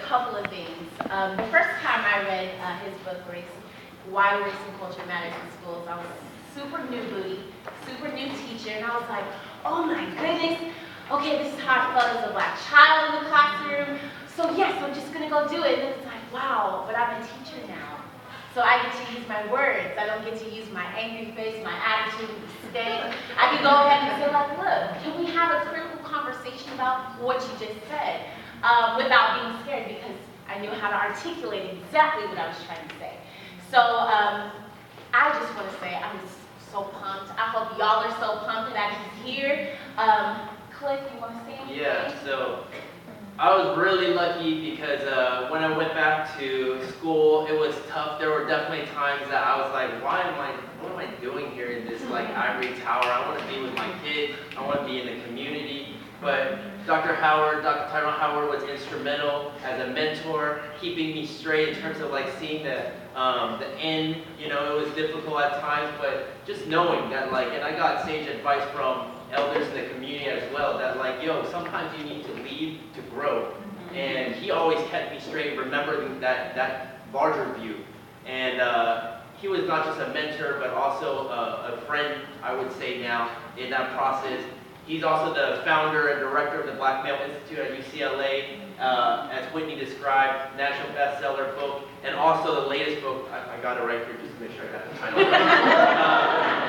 couple of things. The first time I read his book, Why Race and Culture Matters in Schools, I was super new booty, super new teacher, and I was like, oh my goodness, okay, this is how I felt as a black child in the classroom, so yes, I'm just gonna go do it. And then it's like, wow, but I'm a teacher now. So I get to use my words. I don't get to use my angry face, my attitude, disdain. I can go ahead and say like, look, can we have a critical conversation about what you just said without being scared, because I knew how to articulate exactly what I was trying to say. So I just want to say I'm just so pumped. I hope y'all are so pumped that he's here. Cliff, you want to say anything? Yeah, so I was really lucky because when I went back to school, it was tough. There were definitely times that I was like, what am I doing here in this like ivory tower? I want to be with my kids. I want to be in the community. But Dr. Tyrone Howard was instrumental as a mentor, keeping me straight in terms of like seeing the end. You know, it was difficult at times, but just knowing that like, and I got sage advice from elders in the community as well, that like, yo, sometimes you need to lead to grow. And he always kept me straight, remembering that larger view. And he was not just a mentor, but also a friend, I would say now, in that process. He's also the founder and director of the Black Male Institute at UCLA, as Whitney described, national bestseller book, and also the latest book, I got it right here just to make sure I got the title.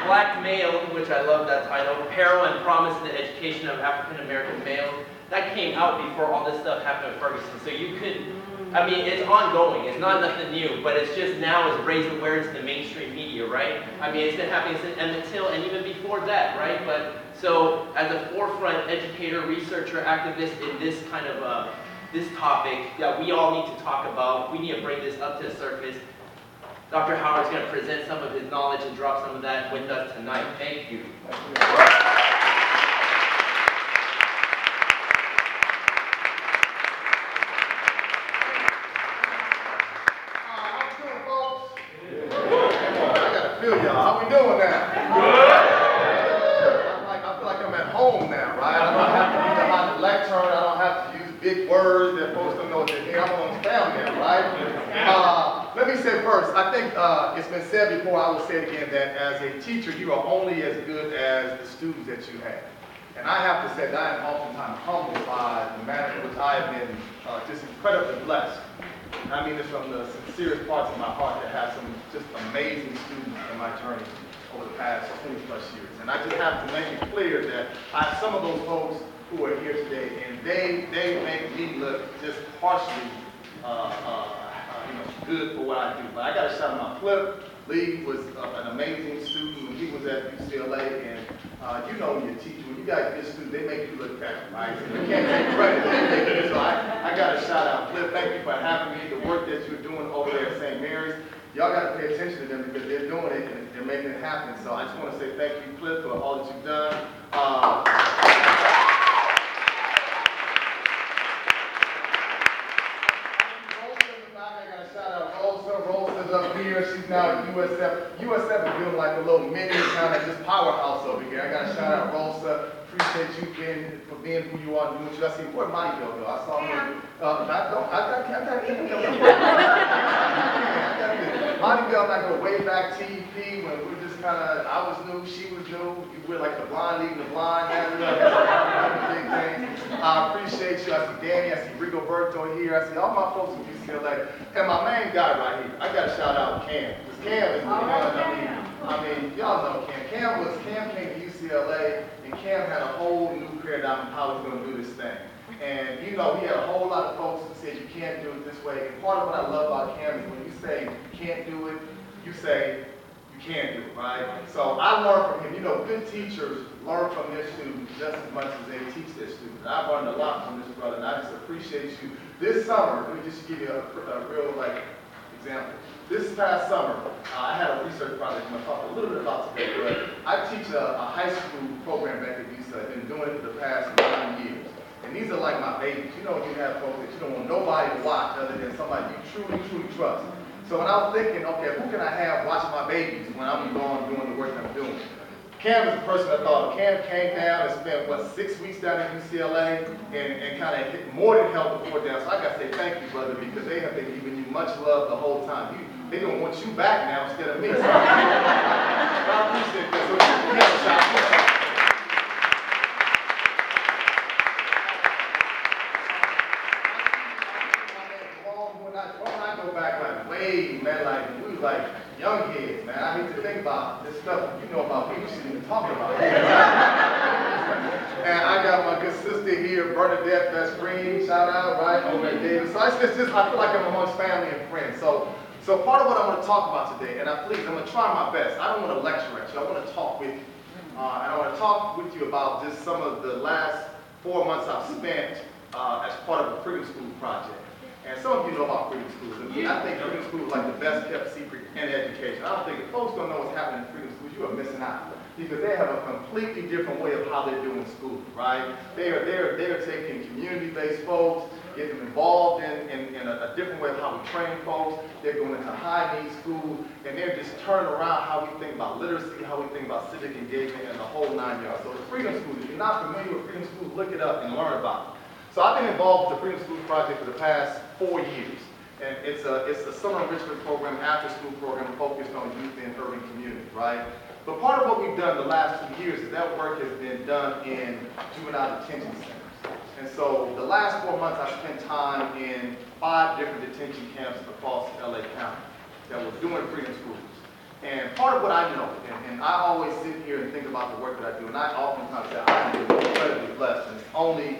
Black Male, which I love that title, Peril and Promise in the Education of African American Males. That came out before all this stuff happened in Ferguson. So you could, I mean, it's ongoing, it's not nothing new, but it's just now is raised awareness in the mainstream media, right? I mean, it's been happening since Emmett Till and even before that, right? But so as a forefront educator, researcher, activist in this kind of, this topic that we all need to talk about, we need to bring this up to the surface. Dr. Howard's going to present some of his knowledge and drop some of that with us tonight. Thank you. How we doing now? I feel like I'm at home now, right? I don't have to use a hot lectern. I don't have to use big words that folks don't know what they're doing. I'm on family now, right? Let me say first, I think it's been said before, I will say it again, that as a teacher, you are only as good as the students that you have. And I have to say that I am oftentimes humbled by the manner in which I have been just incredibly blessed. I mean this from the sincerest parts of my heart, to have some just amazing students in my journey over the past 20+ years. And I just have to make it clear that I have some of those folks who are here today, and they make me look just partially good for what I do. But I got to shout out Cliff. Lee was an amazing student when he was at UCLA, and you know when you're teaching, when you got good students, they make you look better, right? So you can't take credit. They make you. So I got to shout out Cliff. Thank you for having me. The work that you're doing over there at St. Mary's, y'all got to pay attention to them because they're doing it and they're making it happen. So I just want to say thank you, Cliff, for all that you've done. Up here, she's now at USF. USF is feeling like a little mini kind of just powerhouse over here. I got to shout out Rosa. Appreciate you for being who you are, doing what you. I see. Where Monty go? I saw him. Monty Bell, I go way back TEP when we were just kind of. I was new, she was new. We're like the blind leading the blind. Big things. I appreciate you. I see Danny. I see Rigoberto here. I see all my folks from UCLA. And my main guy right here, I got to shout out Cam. Because Cam is the one, I mean, y'all know Cam. Cam came to UCLA, and Cam had a whole new paradigm of how he's going to do this thing. And you know, he had a whole lot of folks who said you can't do it this way. And part of what I love about Cam is when you say you can't do it, you say you can do it, right? So I learned from him. You know, good teachers learn from their students just as much as they teach their students. And I've learned a lot from this brother, and I just appreciate you. This summer, let me just give you a real example. This past summer, I had a research project I'm going to talk a little bit about today, but I teach a high school program back at UCLA. I've been doing it for the past 9 years. And these are like my babies. You know, you have folks that you don't want nobody to watch other than somebody you truly, truly trust. So when I was thinking, okay, who can I have watching my babies when I'm gone doing the work I'm doing? Cam is the person I thought. Cam came down and spent, what, 6 weeks down at UCLA and kind of more than held the fort down. So I got to say thank you, brother, because they have been giving you much love the whole time. They don't want you back now instead of me. So I appreciate that. So give a shout. When I go back like way, man, like we was like young kids, man. I hate to think about this stuff you know about we shouldn't even talk about. And I got my good sister here, Bernadette, best friend, shout out, right, over at David. So it's just I feel like I'm amongst family and friends. So part of what I'm going to talk about today, and I'm going to try my best. I don't want to lecture at you. I want to talk with you. And I want to talk with you about just some of the last 4 months I've spent as part of the Freedom School project. And some of you know about Freedom Schools. I think Freedom School is like the best kept secret in education. I don't think if folks don't know what's happening in Freedom Schools, you are missing out. Because they have a completely different way of how they're doing school, right? They are taking community-based folks, getting them involved in a different way of how we train folks. They're going into high-need schools, and they're just turning around how we think about literacy, how we think about civic engagement, and the whole 9 yards. So the Freedom Schools, if you're not familiar with Freedom Schools, look it up and learn about it. So I've been involved with the Freedom Schools Project for the past 4 years. And it's a summer enrichment program, after-school program focused on youth in urban communities, right? But part of what we've done the last 2 years is that work has been done in juvenile detention centers. And so the last 4 months I've spent time in 5 different detention camps across LA County that was doing Freedom Schools. And part of what I know, and I always sit here and think about the work that I do, and I oftentimes say I am incredibly blessed, and it's only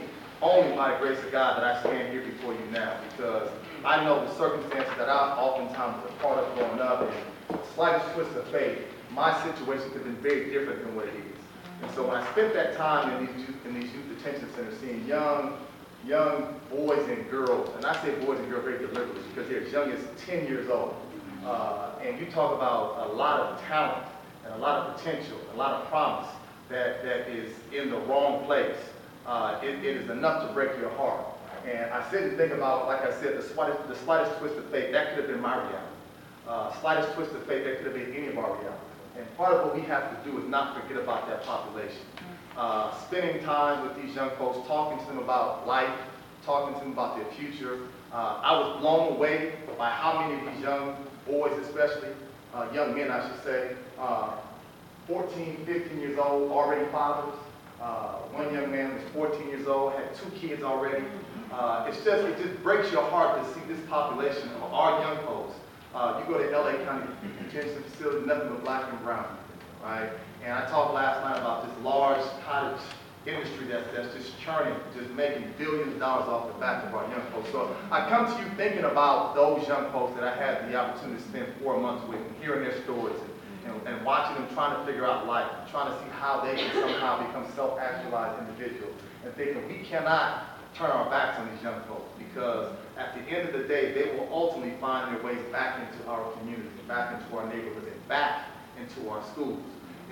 by the grace of God that I stand here before you now, because I know the circumstances that I oftentimes was a part of growing up, and the slightest twist of fate, my situation could have been very different than what it is. And so when I spent that time in these youth detention centers, seeing young boys and girls, and I say boys and girls very deliberately because they're as young as 10 years old, and you talk about a lot of talent and a lot of potential, a lot of promise that is in the wrong place. It is enough to break your heart. And I sit and think about, like I said, the slightest twist of fate, that could have been my reality. Slightest twist of fate, that could have been any of our reality. And part of what we have to do is not forget about that population. Spending time with these young folks, talking to them about life, talking to them about their future. I was blown away by how many of these young boys, especially, young men I should say, 14, 15 years old, already fathers. One young man was 14 years old, had 2 kids already. It just breaks your heart to see this population of our young folks. You go to LA County Detention Facility, nothing but black and brown, right? And I talked last night about this large cottage industry that's just churning, just making billions of dollars off the back of our young folks. So I come to you thinking about those young folks that I had the opportunity to spend 4 months with, and hearing their stories, and watching them trying to figure out life, trying to see how they can somehow become self-actualized individuals, and thinking we cannot turn our backs on these young folks, because at the end of the day, they will ultimately find their ways back into our communities, back into our neighborhoods, and back into our schools.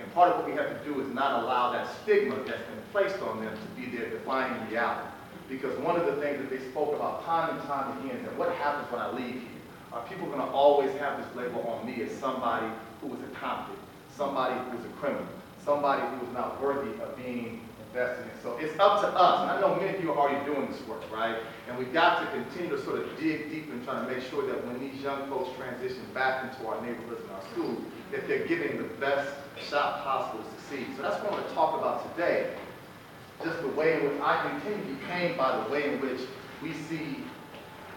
And part of what we have to do is not allow that stigma that's been placed on them to be their defining reality. Because one of the things that they spoke about time and time again is that what happens when I leave here? Are people going to always have this label on me as somebody who is a convict, somebody who is a criminal, somebody who is not worthy of being invested in? So it's up to us, and I know many of you are already doing this work, right? And we've got to continue to sort of dig deep and try to make sure that when these young folks transition back into our neighborhoods and our schools, that they're giving the best shot possible to succeed. So that's what I want to talk about today, just the way in which I continue to be pained by the way in which we see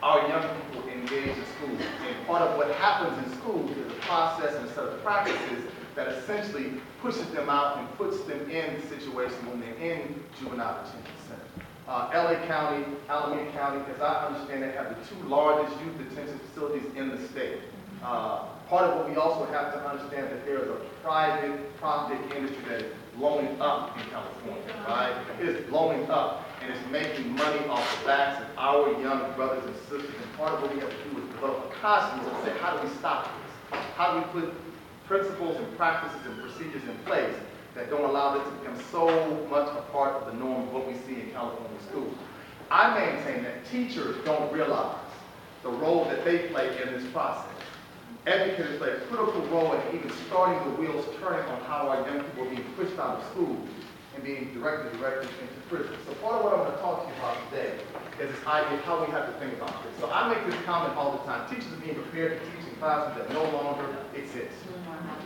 our young people engage in schools. And part of what happens in schools is a process and a set of practices that essentially pushes them out and puts them in situations when they're in juvenile detention centers. LA County, Alameda County, as I understand it, have the 2 largest youth detention facilities in the state. Part of what we also have to understand that there is a private profit industry that is blowing up in California, right? It is blowing up, and it's making money off the backs of our young brothers and sisters. And part of what we have to do is develop a conscience and say, how do we stop this? How do we put principles and practices and procedures in place that don't allow this to become so much a part of the norm of what we see in California schools? I maintain that teachers don't realize the role that they play in this process. educators play a critical role in even starting the wheels turning on how our young people are being pushed out of school and being directed into prison. So part of what I'm going to talk to you about today is this idea of how we have to think about this. So I make this comment all the time. Teachers are being prepared to teach in classes that no longer exist.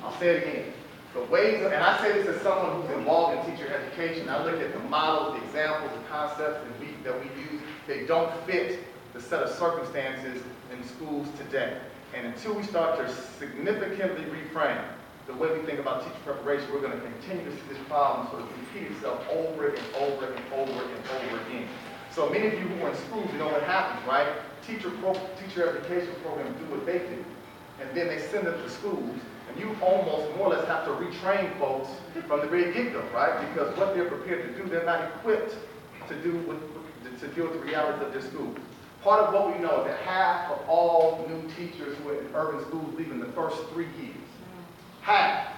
I'll say it again. The ways, and I say this as someone who's involved in teacher education, I look at the models, the examples, the concepts that we use. They don't fit the set of circumstances in schools today. And until we start to significantly reframe the way we think about teacher preparation, we're going to continue to see this problem sort of repeat itself over and over and over and over again. So many of you who are in schools, you know what happens, right? Teacher education programs do what they do, and then they send them to schools, and you almost more or less have to retrain folks from the very get-go, right? Because what they're prepared to do, they're not equipped to deal with the realities of their schools. Part of what we know is that half of all new teachers who are in urban schools leave in the first 3 years. Half,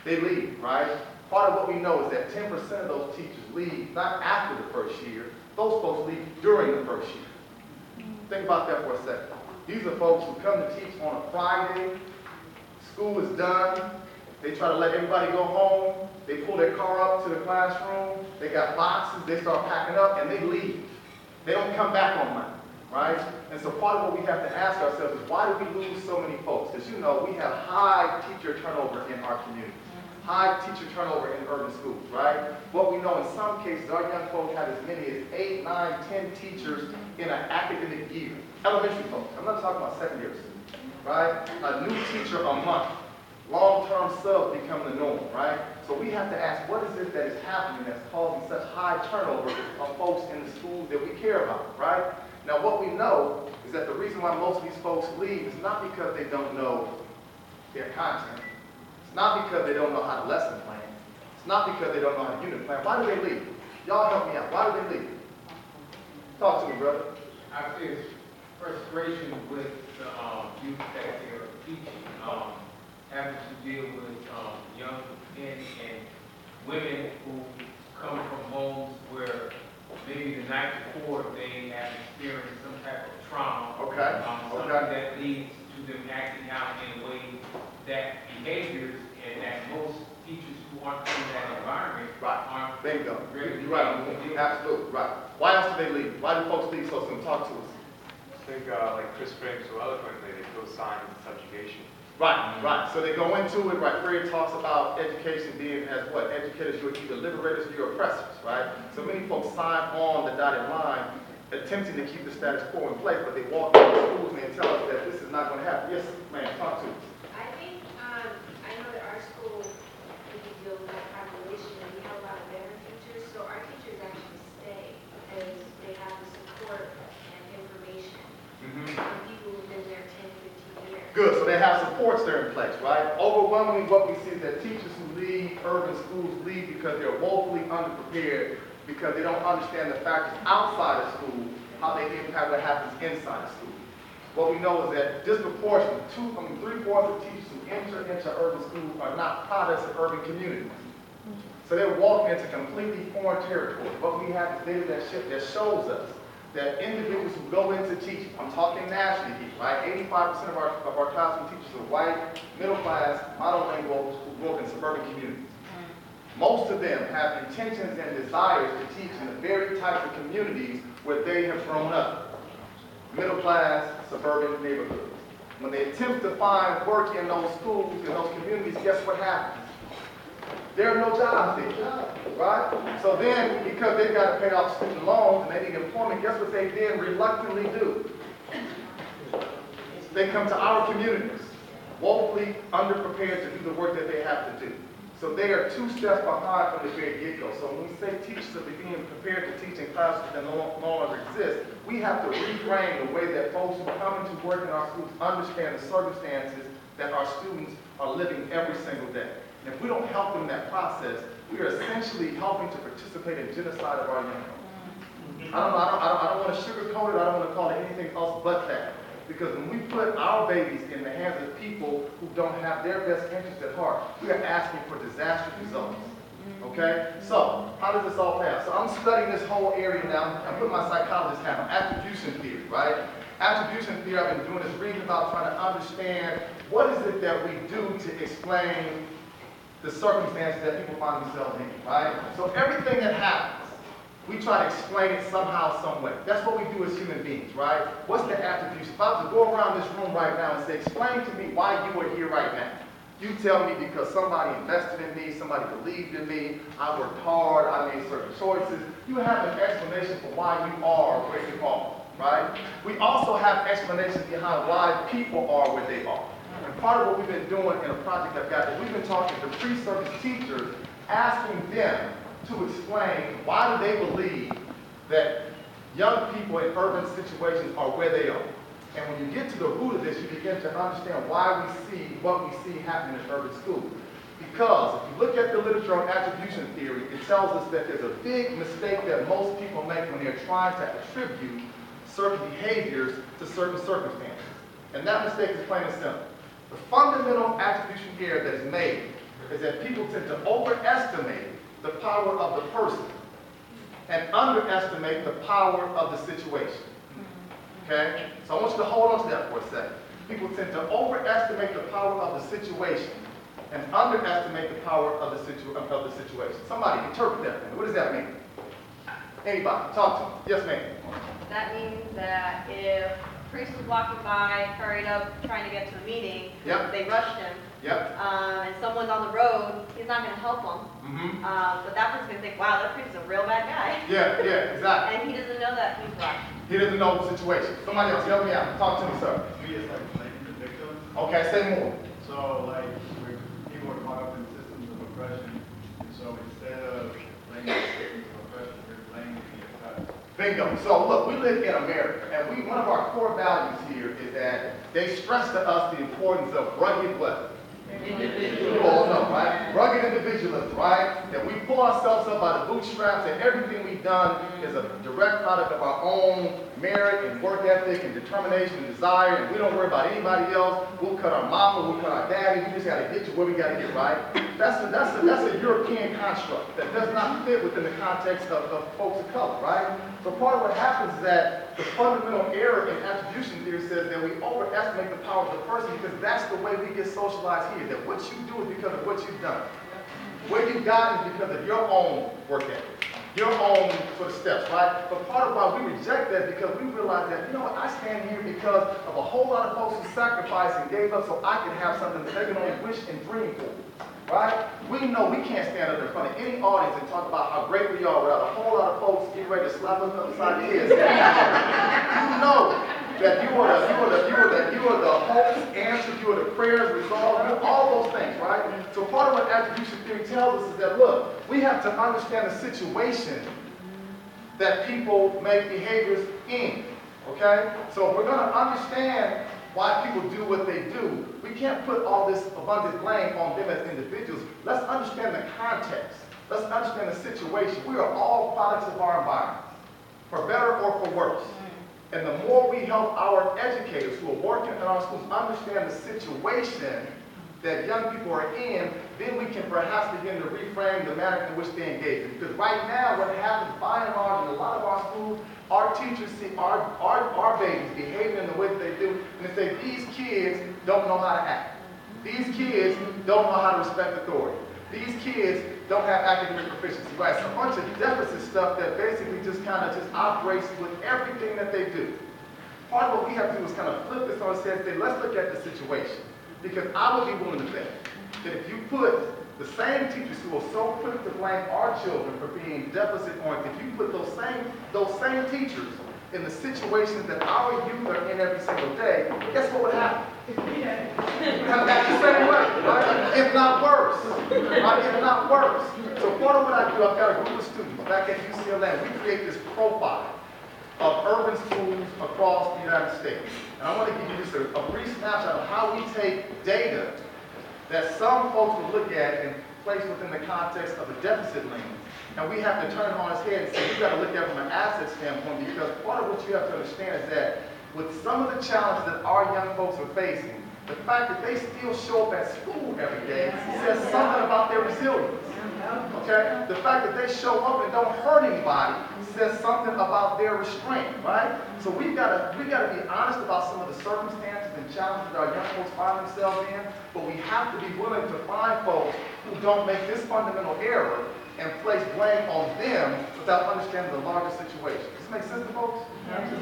they leave, right? Part of what we know is that 10% of those teachers leave not after the first year. Those folks leave during the first year. Think about that for a second. These are folks who come to teach on a Friday. School is done. They try to let everybody go home. They pull their car up to the classroom. They got boxes. They start packing up, and they leave. They don't come back on Monday, right? And so part of what we have to ask ourselves is, why do we lose so many folks? Because you know we have high teacher turnover in our community. High teacher turnover in urban schools, right? What we know in some cases, our young folks have as many as 8, 9, 10 teachers in an academic year. Elementary folks, I'm not talking about secondary students, right? A new teacher a month. Long-term subs become the norm, right? So we have to ask, what is it that is happening that's causing such high turnover of folks in the schools that we care about, right? Now what we know is that the reason why most of these folks leave is not because they don't know their content. It's not because they don't know how to lesson plan. It's not because they don't know how to unit plan. Why do they leave? Y'all help me out. Why do they leave? Talk to me, brother. I feel frustration with the youth that they're teaching, having to deal with young men and women who come from homes where maybe the night before they have experienced some type of trauma. Okay. Something that leads to them acting out in a way that behaviors and that most teachers who aren't in that environment aren't. Bingo. Really. You're right. Absolutely. Right. Why else do they leave? Why do folks leave so soon? Talk to us. I think, like Chris framed so eloquently, they feel signs of subjugation. Right, right. So they go into it, right? Freire talks about education being as what? Educators, you're either liberators or you're oppressors, right? So many folks sign on the dotted line attempting to keep the status quo in place, but they walk into schools and they tell us that this is not going to happen. Yes, ma'am, talk to us. I think, I know that our school, we deal with that population, and we have a lot of veteran teachers, so our teachers actually stay because they have the support and information from people who've been there 10, 15 years. Good, so they have supports there in place, right? Overwhelmingly, what we see is that teachers who leave urban schools leave because they're woefully underprepared, because they don't understand the factors outside of school, how they impact what happens inside of school. What we know is that disproportionately, 3/4 of teachers who enter into urban schools are not products of urban communities. So they're walking into completely foreign territory. What we have is data that shows us that individuals who go into teaching, I'm talking nationally here, right? 85% of our classroom teachers are white, middle class, monolingual, who grew up in suburban communities. Most of them have intentions and desires to teach in the very types of communities where they have grown up. Middle class, suburban neighborhoods. When they attempt to find work in those schools, in those communities, guess what happens? There are no jobs there, right? So then, because they've got to pay off student loans and they need employment, guess what they then reluctantly do? They come to our communities, woefully underprepared to do the work that they have to do. So they are 2 steps behind from the very get-go. So when we say teachers are being prepared to teach in classes that no longer exist, we have to reframe the way that folks who come into work in our schools understand the circumstances that our students are living every single day. And if we don't help them in that process, we are essentially helping to participate in genocide of our young people. I don't want to sugarcoat it. I don't want to call it anything else but that. Because when we put our babies in the hands of people who don't have their best interests at heart, we are asking for disastrous results. Okay? So, how does this all play out? So I'm studying this whole area now. I'm putting my psychologist hat on, attribution theory, right? Attribution theory, I've been doing this reading about trying to understand what is it that we do to explain the circumstances that people find themselves in, right? So everything that happens, we try to explain it somehow, some way. That's what we do as human beings, right? What's the attribution? If I was to go around this room right now and say, explain to me why you are here right now. You tell me because somebody invested in me, somebody believed in me, I worked hard, I made certain choices. You have an explanation for why you are where you are, right? We also have explanations behind why people are where they are. And part of what we've been doing in a project I've got is we've been talking to pre-service teachers, asking them to explain why do they believe that young people in urban situations are where they are. And when you get to the root of this, you begin to understand why we see what we see happening in urban schools. Because if you look at the literature on attribution theory, it tells us that there's a big mistake that most people make when they're trying to attribute certain behaviors to certain circumstances. And that mistake is plain and simple. The fundamental attribution error that is made is that people tend to overestimate the power of the person and underestimate the power of the situation. Okay? So I want you to hold on to that for a second. People tend to overestimate the power of the situation and underestimate the power of the situation. Somebody interpret that. What does that mean? Anybody? Talk to me. Yes, ma'am. That means that if a priest was walking by, hurried up, trying to get to a meeting, Yep. they rushed him, Yep. and someone's on the road, he's not going to help them. Mm-hmm. But that person's going to think, wow, that priest is a real bad guy. Yeah, exactly. And he doesn't know that he's rushed. He doesn't know the situation. Somebody else, help me out. Talk to me, sir. Me is like blaming the victim. Okay, say more. So like people are caught up in systems of oppression, and so instead of blaming the systems of oppression, they're blaming the oppressed. Bingo. So look, we live in America, and one of our core values here is that they stress to us the importance of rugged what? You all know, right? Rugged individualism, right? That we pull ourselves up by the bootstraps, and everything we've done is a direct product of our own merit and work ethic and determination and desire, and we don't worry about anybody else. We'll cut our mama, we'll cut our daddy, we just gotta get to where we gotta get, right? That's a European construct that does not fit within the context of folks of color, right? So part of what happens is that the fundamental error in attribution theory says that we overestimate the power of the person because that's the way we get socialized here, that what you do is because of what you've done. Where you've gotten is because of your own work ethic, your own sort of steps, right? But part of why we reject that because we realize that, you know what, I stand here because of a whole lot of folks who sacrificed and gave up so I can have something that they can only wish and dream for. Right? We know we can't stand up in front of any audience and talk about how great we are without a whole lot of folks getting ready to slap us upside the head. You know that you are the hopes, answers, you are the prayers, resolve, you are all those things, right? So part of what attribution theory tells us is that, look, we have to understand the situation that people make behaviors in, okay? So if we're going to understand why people do what they do, we can't put all this abundant blame on them as individuals. Let's understand the context. Let's understand the situation. We are all products of our environment, for better or for worse. And the more we help our educators who are working in our schools understand the situation that young people are in, then we can perhaps begin to reframe the manner in which they engage. Because right now, what happens by and large in a lot of our schools, our teachers see our babies behaving in the way that they do, and they say, these kids don't know how to act. These kids don't know how to respect authority. These kids don't have academic proficiency, right? It's a bunch of deficit stuff that basically just kind of just operates with everything that they do. Part of what we have to do is kind of flip this on its head and say, let's look at the situation. Because I would be willing to bet that if you put the same teachers who are so quick to blame our children for being deficit-oriented, if you put those same teachers in the situations that our youth are in every single day, guess what would happen? It would happen the same way, right? If not worse, right? If not worse. So part of what I do, I've got a group of students back at UCLA. We create this profile of urban schools across the United States. And I want to give you just a brief snapshot of how we take data that some folks will look at and place within the context of a deficit lens. And we have to turn it on its head and say, you've got to look at it from an asset standpoint, because part of what you have to understand is that with some of the challenges that our young folks are facing, the fact that they still show up at school every day says something about their resilience. Okay? The fact that they show up and don't hurt anybody says something about their restraint, right? So we gotta be honest about some of the circumstances and challenges that our young folks find themselves in, but we have to be willing to find folks who don't make this fundamental error and place blame on them without understanding the larger situation. Does this make sense to folks?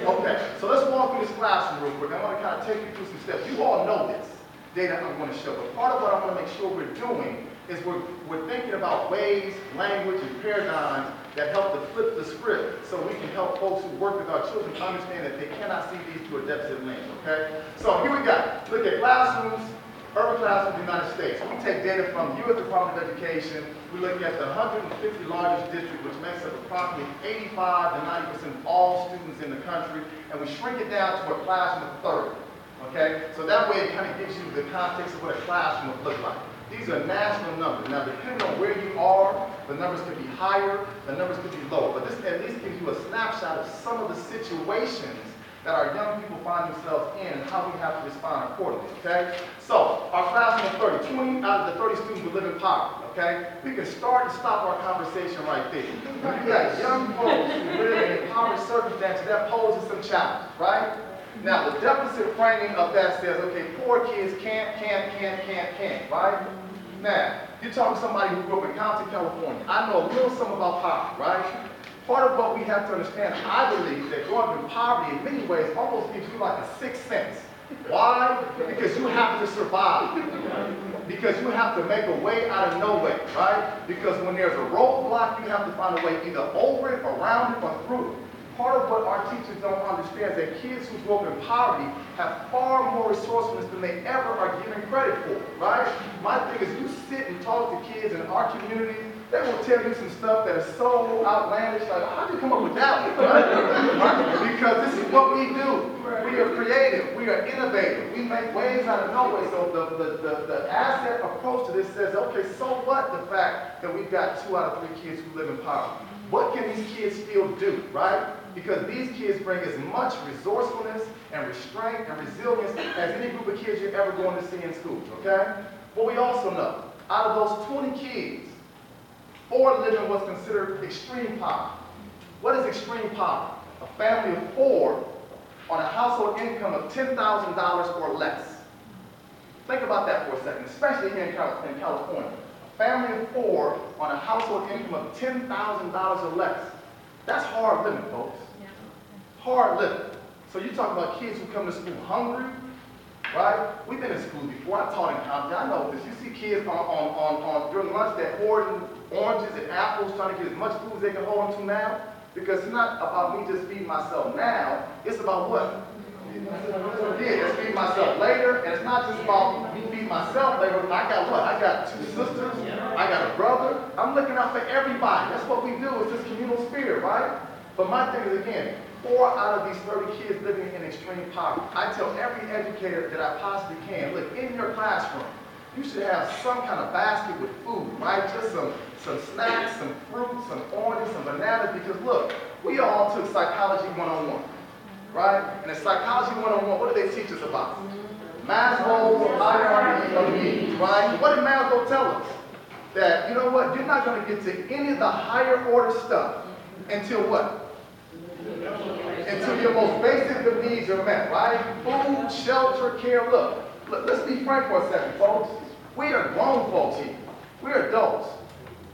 Okay, so let's walk through this classroom real quick. I want to kind of take you through some steps. You all know this data I'm going to show, but part of what I want to make sure we're doing is we're thinking about ways, language, and paradigms that help to flip the script so we can help folks who work with our children understand that they cannot see these through a deficit lens, okay? So here we go. Look at classrooms, urban classrooms in the United States. We take data from the U.S. Department of Education. We look at the 150 largest districts, which makes up approximately 85 to 90% of all students in the country, and we shrink it down to a classroom of 30, okay? So that way it kind of gives you the context of what a classroom would look like. These are national numbers. Now, depending on where you are, the numbers could be higher, the numbers could be lower. But this at least gives you a snapshot of some of the situations that our young people find themselves in and how we have to respond accordingly, okay? So, our classroom of 30, 20 out of the 30 students will live in poverty, okay? We can start and stop our conversation right there. When you got young folks who live in impoverished circumstances, that poses some challenges, right? Now, the deficit framing of that says, okay, poor kids can't, right? Now, you're talking to somebody who grew up in Compton, California. I know a little something about poverty, right? Part of what we have to understand, I believe, that growing up in poverty in many ways almost gives you like a sixth sense. Why? Because you have to survive. Because you have to make a way out of no way, right? Because when there's a roadblock, you have to find a way either over it, around it, or through it. Part of what our teachers don't understand is that kids who grow up in poverty have far more resourcefulness than they ever are given credit for, right? My thing is, you sit and talk to kids in our community, they will tell you some stuff that is so outlandish, like, how'd you come up with that one, right? Because this is what we do. We are creative, we are innovative, we make ways out of no way. So the asset approach to this says, okay, so what the fact that we've got 2 out of 3 kids who live in poverty? What can these kids still do, right? Because these kids bring as much resourcefulness and restraint and resilience as any group of kids you're ever going to see in schools, okay? But we also know, out of those 20 kids, 4 live in what's considered extreme poverty. What is extreme poverty? A family of 4 on a household income of $10,000 or less. Think about that for a second, especially here in California. A family of 4 on a household income of $10,000 or less. That's hard living, folks. Hard living. So you talk about kids who come to school hungry, right? We've been in school before. I taught in Compton. I know this. You see kids during lunch that hoarding oranges and apples, trying to get as much food as they can hold onto now. Because it's not about me just feeding myself now. It's about what? Yeah, it's feeding myself later. And it's not just about me feeding myself later. I got what? I got 2 sisters. I got a brother. I'm looking out for everybody. That's what we do. It's this communal spirit, right? But my thing is, again, 4 out of these 30 kids living in extreme poverty. I tell every educator that I possibly can, look, in your classroom, you should have some kind of basket with food, right? Just some snacks, some fruit, some oranges, some bananas, because look, we all took Psychology 101, right? And in Psychology 101, what do they teach us about? Maslow's hierarchy of needs, right? What did Maslow tell us? That, you know what, you're not going to get to any of the higher order stuff until what? Until your most basic of needs are met, right? Food, shelter, care. Look, let's be frank for a second, folks. We are grown folks here. We're adults.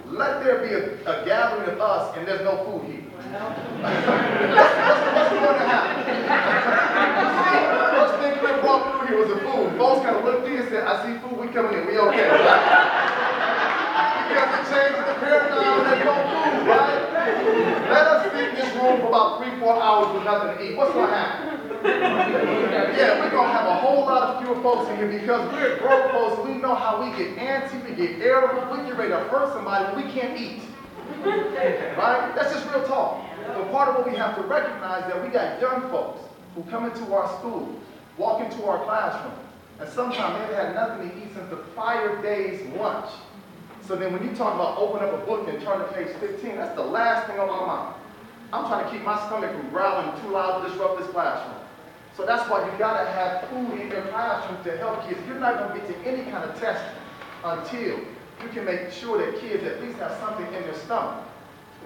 Let there be a gathering of us and there's no food here. What's going to happen? See, first thing Clifford brought through here was the food. Folks kind of looked in and said, I see food, we coming in, we okay, right? Because it changes the paradigm and there's no food, right? Let us sit in this room for about 3-4 hours with nothing to eat. What's going to happen? Yeah, we're going to have a whole lot of fewer folks in here because we're grown folks. We know how we get antsy, we get irritable, we get ready to hurt somebody when we can't eat. Right? That's just real talk. So part of what we have to recognize that we got young folks who come into our schools, walk into our classroom, and sometimes they've had nothing to eat since the prior day's lunch. So then when you talk about open up a book and turn to page 15, that's the last thing on my mind. I'm trying to keep my stomach from growling too loud to disrupt this classroom. So that's why you gotta have food in your classroom to help kids. You're not gonna get to any kind of test until you can make sure that kids at least have something in their stomach.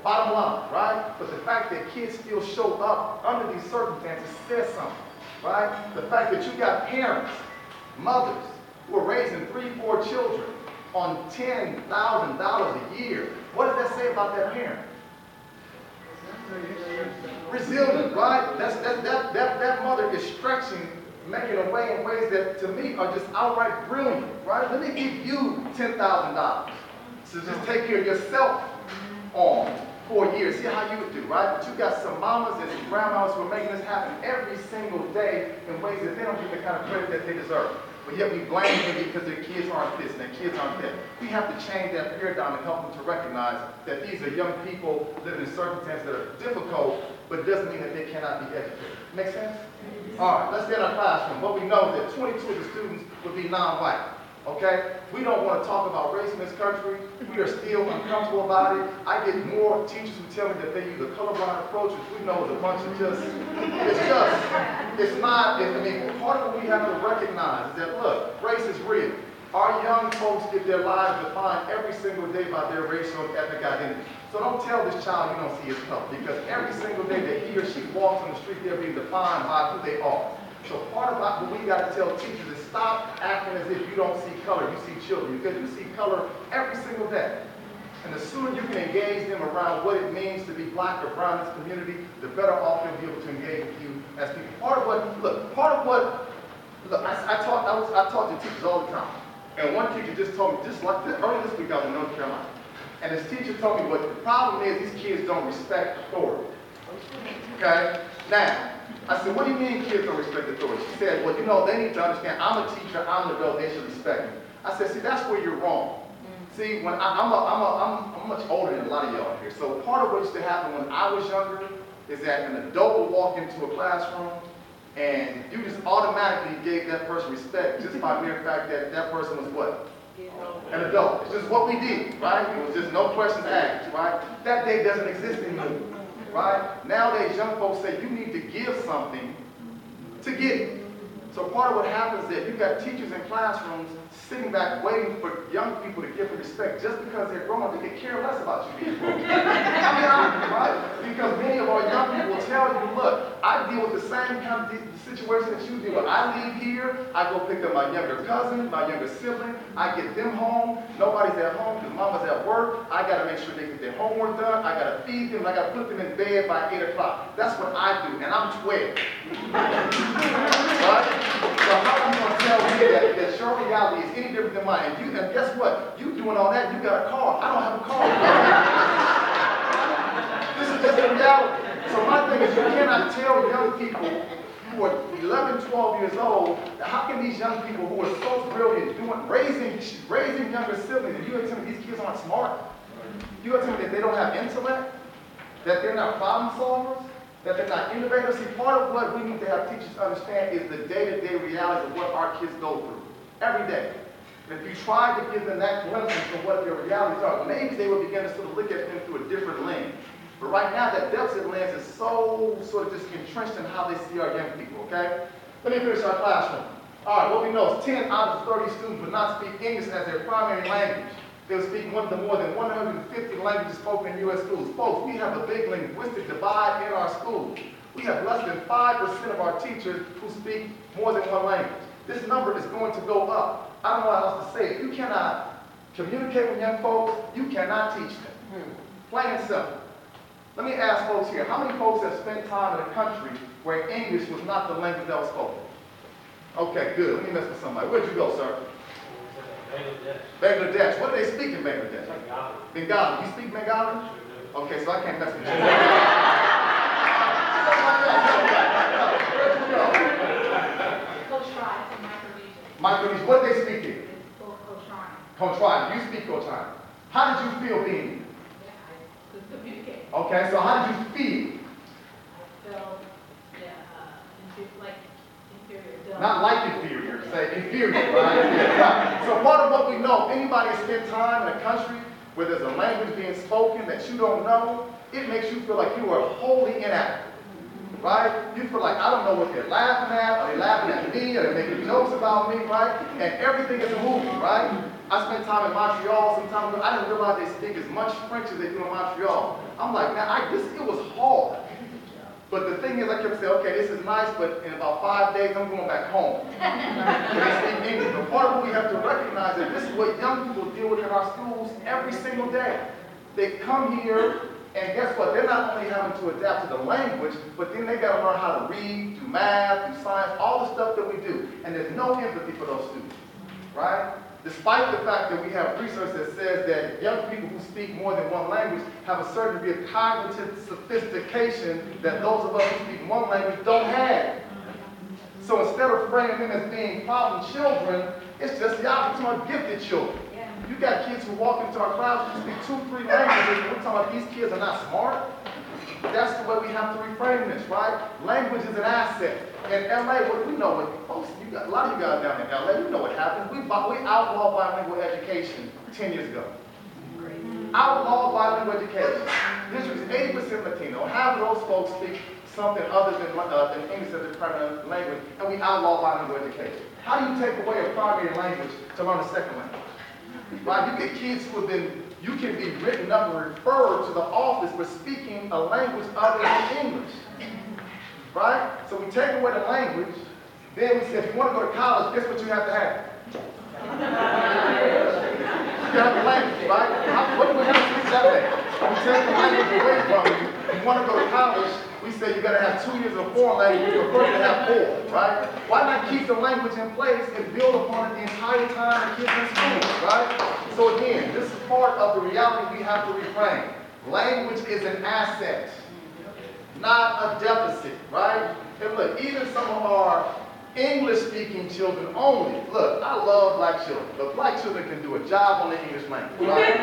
Bottom line, right? But the fact that kids still show up under these circumstances says something, right? The fact that you got parents, mothers, who are raising 3, 4 children on $10,000 a year. What does that say about that parent? Resilient, right? That mother is stretching, making a way in ways that to me are just outright brilliant, right? Let me give you $10,000 to just take care of yourself on for a year. See how you would do, right? But you got some mamas and some grandmas who are making this happen every single day in ways that they don't get the kind of credit that they deserve. But yet we blame them because their kids aren't this and their kids aren't that. We have to change that paradigm and help them to recognize that these are young people living in circumstances that are difficult, but it doesn't mean that they cannot be educated. Make sense? All right, let's get in our classroom. What we know is that 22 of the students would be non-white. Okay? We don't want to talk about race in this country. We are still uncomfortable about it. I get more teachers who tell me that they use a colorblind approach, which we know is a bunch of part of what we have to recognize is that, look, race is real. Our young folks get their lives defined every single day by their racial and ethnic identity. So don't tell this child you don't see his color, because every single day that he or she walks on the street, they're being defined by who they are. So part of what we got to tell teachers is stop acting as if you don't see color, you see children, because you see color every single day. And the sooner you can engage them around what it means to be black or brown in this community, the better off they'll be able to engage with you as people. I talk to teachers all the time. And one teacher just told me, just like this, earlier this week I was in North Carolina. And this teacher told me what the problem is, these kids don't respect authority. Okay? Now, I said, what do you mean kids don't respect authority? She said, well, you know, they need to understand, I'm a teacher, I'm an adult, they should respect me. I said, see, that's where you're wrong. See, when I'm much older than a lot of y'all here. So part of what used to happen when I was younger is that an adult would walk into a classroom and you just automatically gave that person respect just by mere fact that that person was what? An adult. It's just what we did, right? It was just no questions asked, right? That day doesn't exist anymore, right? Nowadays, young folks say you need to give something to get it. So part of what happens is that you've got teachers in classrooms sitting back waiting for young people to give them respect just because they're grown up. They could care less about you being grown. I mean, honestly, right? Because many of our young people will tell you, look, I deal with the same kind of situation that you deal with. I leave here, I go pick up my younger cousin, my younger sibling, I get them home, nobody's at home because mama's at work, I gotta make sure they get their homework done, I gotta feed them, I gotta put them in bed by 8 o'clock. That's what I do, and I'm 12. Right? So how are you gonna tell me that your reality is any different than mine? And guess what? You doing all that, you got a car. I don't have a car. This is just the reality. So my thing is, you cannot tell young people who are 11, 12 years old, how can these young people who are so brilliant, raising younger siblings, and you are telling me these kids aren't smart? You are telling me that they don't have intellect? That they're not problem solvers? That they're not innovators? See, part of what we need to have teachers understand is the day-to-day reality of what our kids go through every day. And if you try to give them that glimpse into what their realities are, maybe they will begin to sort of look at them through a different lens. But right now, that deficit lens is so sort of just entrenched in how they see our young people, okay? Let me finish our classroom. All right, what we know is 10 out of 30 students would not speak English as their primary language. They would speak one of the more than 150 languages spoken in U.S. schools. Folks, we have a big linguistic divide in our schools. We have less than 5% of our teachers who speak more than one language. This number is going to go up. I don't know what else to say. If you cannot communicate with young folks, you cannot teach them. Plain and simple. Let me ask folks here, how many folks have spent time in a country where English was not the language that was spoken? Okay, good. Let me mess with somebody. Where'd you go, sir? Bangladesh. What do they speak in Bangladesh? Bengali. You speak Bengali? Okay, so I can't mess with you. Micronesia. What do they speak here? Kotrani. You speak Kotrani. How did you feel being here? Communicate. Okay, so how did you feel? I felt, like inferior. Not like inferior, say inferior, right? Right. So part of what we know, if anybody has spent time in a country where there's a language being spoken that you don't know, it makes you feel like you are wholly inadequate, right? You feel like, I don't know what they're laughing at, are they laughing at at me, or they're making jokes about me, right? And everything is a movie, right? I spent time in Montreal some time ago. I didn't realize they speak as much French as they do in Montreal. I'm like, man, it was hard. But the thing is, I kept saying, okay, this is nice, but in about 5 days, I'm going back home. And they speak English. But part of what we have to recognize is this is what young people deal with in our schools every single day. They come here, and guess what? They're not only having to adapt to the language, but then they got to learn how to read, do math, do science, all the stuff that we do. And there's no empathy for those students, right? Despite the fact that we have research that says that young people who speak more than one language have a certain degree of cognitive sophistication that those of us who speak one language don't have. So instead of framing them as being problem children, it's just the opposite of gifted children. You got kids who walk into our class who speak 2, 3 languages, and we're talking about these kids are not smart. That's the way we have to reframe this, right? Language is an asset. In LA, what we know, folks, a lot of you guys down in LA, you know what happened. We outlawed bilingual education 10 years ago. Outlawed bilingual education. This was 80% Latino. Half of those folks speak something other than English as their primary language, and we outlawed bilingual education. How do you take away a primary language to learn a second language? Right? You get kids who have been, you can be written up and referred to the office for speaking a language other than English. Right? So we take away the language, then we say, if you want to go to college, guess what you have to have? You have the language, right? What do we have to do that way? We take the language away from you. You want to go to college, we say you got to have 2 years of foreign language, you're first to have 4, right? Why not keep the language in place and build upon it the entire time the kids in school, right? So again, this is part of the reality we have to reframe. Language is an asset, not a deficit, right? And look, even some of our English-speaking children only. Look, I love black children, but black children can do a job on the English language, right?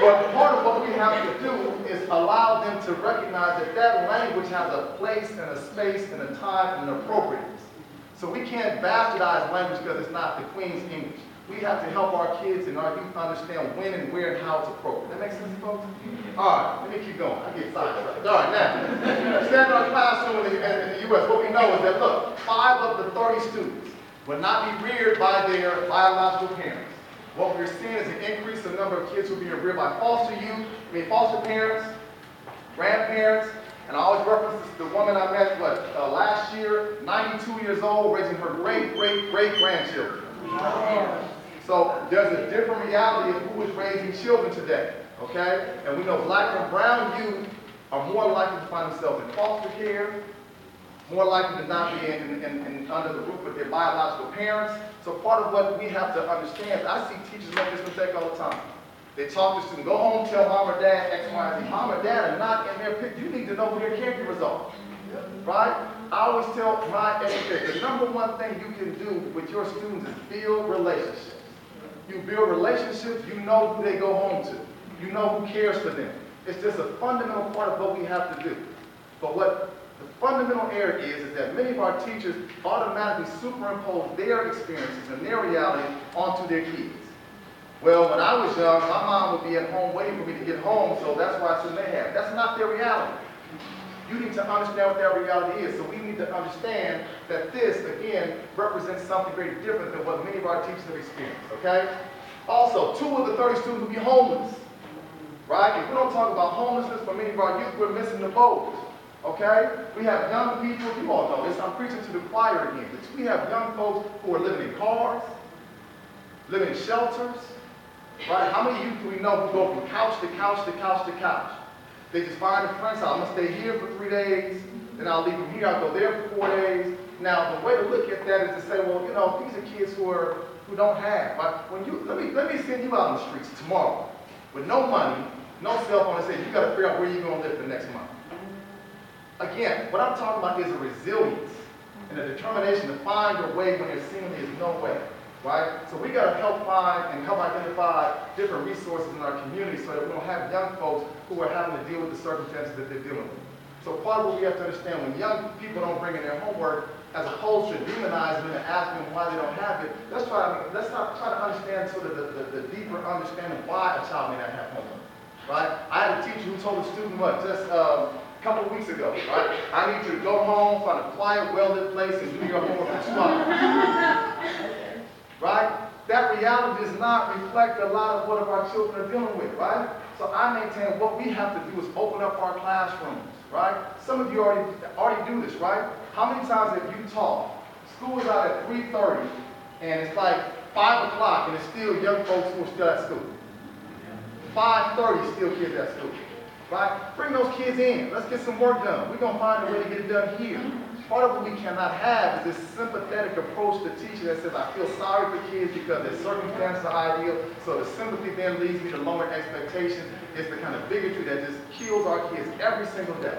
But part of what we have to do is allow them to recognize that that language has a place and a space and a time and an appropriateness. So we can't bastardize language because it's not the Queen's English. We have to help our kids and our youth understand when and where and how it's appropriate. That makes sense, folks? All right, let me keep going. I get sidetracked. All right, now, stand in our classroom in the U.S., what we know is that, look, 5 of the 30 students will not be reared by their biological parents. What we're seeing is an increase in the number of kids who are being reared by foster parents, grandparents, and I always reference the woman I met, last year, 92 years old, raising her great-great-great-grandchildren. So there's a different reality of who is raising children today, okay? And we know black and brown youth are more likely to find themselves in foster care, more likely to not be under the roof of their biological parents. So part of what we have to understand, I see teachers make this mistake all the time. They talk to students, go home, tell mom or dad X, Y, and Z. Mom or dad are not in their picture. You need to know who their caregivers are, right? I always tell my educators, the number one thing you can do with your students is build relationships. You build relationships, you know who they go home to. You know who cares for them. It's just a fundamental part of what we have to do. But what the fundamental error is that many of our teachers automatically superimpose their experiences and their reality onto their kids. Well, when I was young, my mom would be at home waiting for me to get home, so that's why I shouldn't have. That's not their reality. You need to understand what their reality is. So we need to understand that this, again, represents something very different than what many of our teachers have experienced, okay? Also, 2 of the 30 students will be homeless, right? If we don't talk about homelessness for many of our youth, we're missing the boat, okay? We have young people, you all know this, I'm preaching to the choir again. We have young folks who are living in cars, living in shelters, right? How many youth do we know who go from couch to couch to couch to couch? They just find a friend's house. I'm going to stay here for 3 days, then I'll leave from here, I'll go there for 4 days. Now, the way to look at that is to say, well, you know, these are kids who don't have. But when you, let me send you out on the streets tomorrow with no money, no cell phone, and say, you got to figure out where you're going to live for the next month. Again, what I'm talking about is a resilience and a determination to find your way when there seemingly is no way. Right? So we got to help find and help identify different resources in our community so that we don't have young folks who are having to deal with the circumstances that they're dealing with. So part of what we have to understand, when young people don't bring in their homework, as opposed to demonizing them and asking them why they don't have it, let's try to understand sort of the deeper understanding why a child may not have homework. Right? I had a teacher who told a student just couple of weeks ago, right? I need you to go home, find a quiet, well-lit place, and do your homework for 2 hours. does not reflect a lot of what our children are dealing with, right? So I maintain what we have to do is open up our classrooms, right? Some of you already do this, right? How many times have you taught? School is out at 3:30, and it's like 5 o'clock, and it's still young folks who are still at school. 5:30, still kids at school, right? Bring those kids in. Let's get some work done. We're going to find a way to get it done here. Part of what we cannot have is this sympathetic approach to teaching that says, I feel sorry for kids because their circumstances are ideal, so the sympathy then leads me to lower expectations. It's the kind of bigotry that just kills our kids every single day.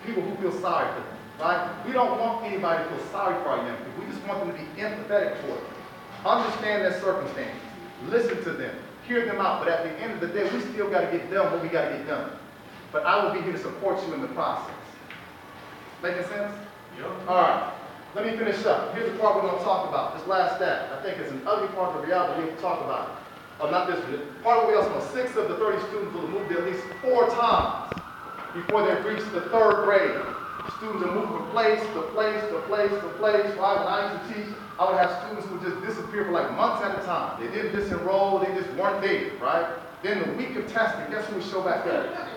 People who feel sorry for them, right? We don't want anybody to feel sorry for our young people. We just want them to be empathetic toward them. Understand their circumstances. Listen to them. Hear them out. But at the end of the day, we still got to get done what we got to get done. But I will be here to support you in the process. Making sense? All right, let me finish up. Here's the part we're going to talk about, this last stat. I think it's an ugly part of the reality we have to talk about it. Oh, not this one. Part of what we also know, 6 of the 30 students will have moved at least 4 times before they've reached the 3rd grade. Students are moving from place to place to place to place. Right? When I used to teach, I would have students who would just disappear for like months at a time. They didn't disenroll, they just weren't there, right? Then the week of testing, guess who would show back up?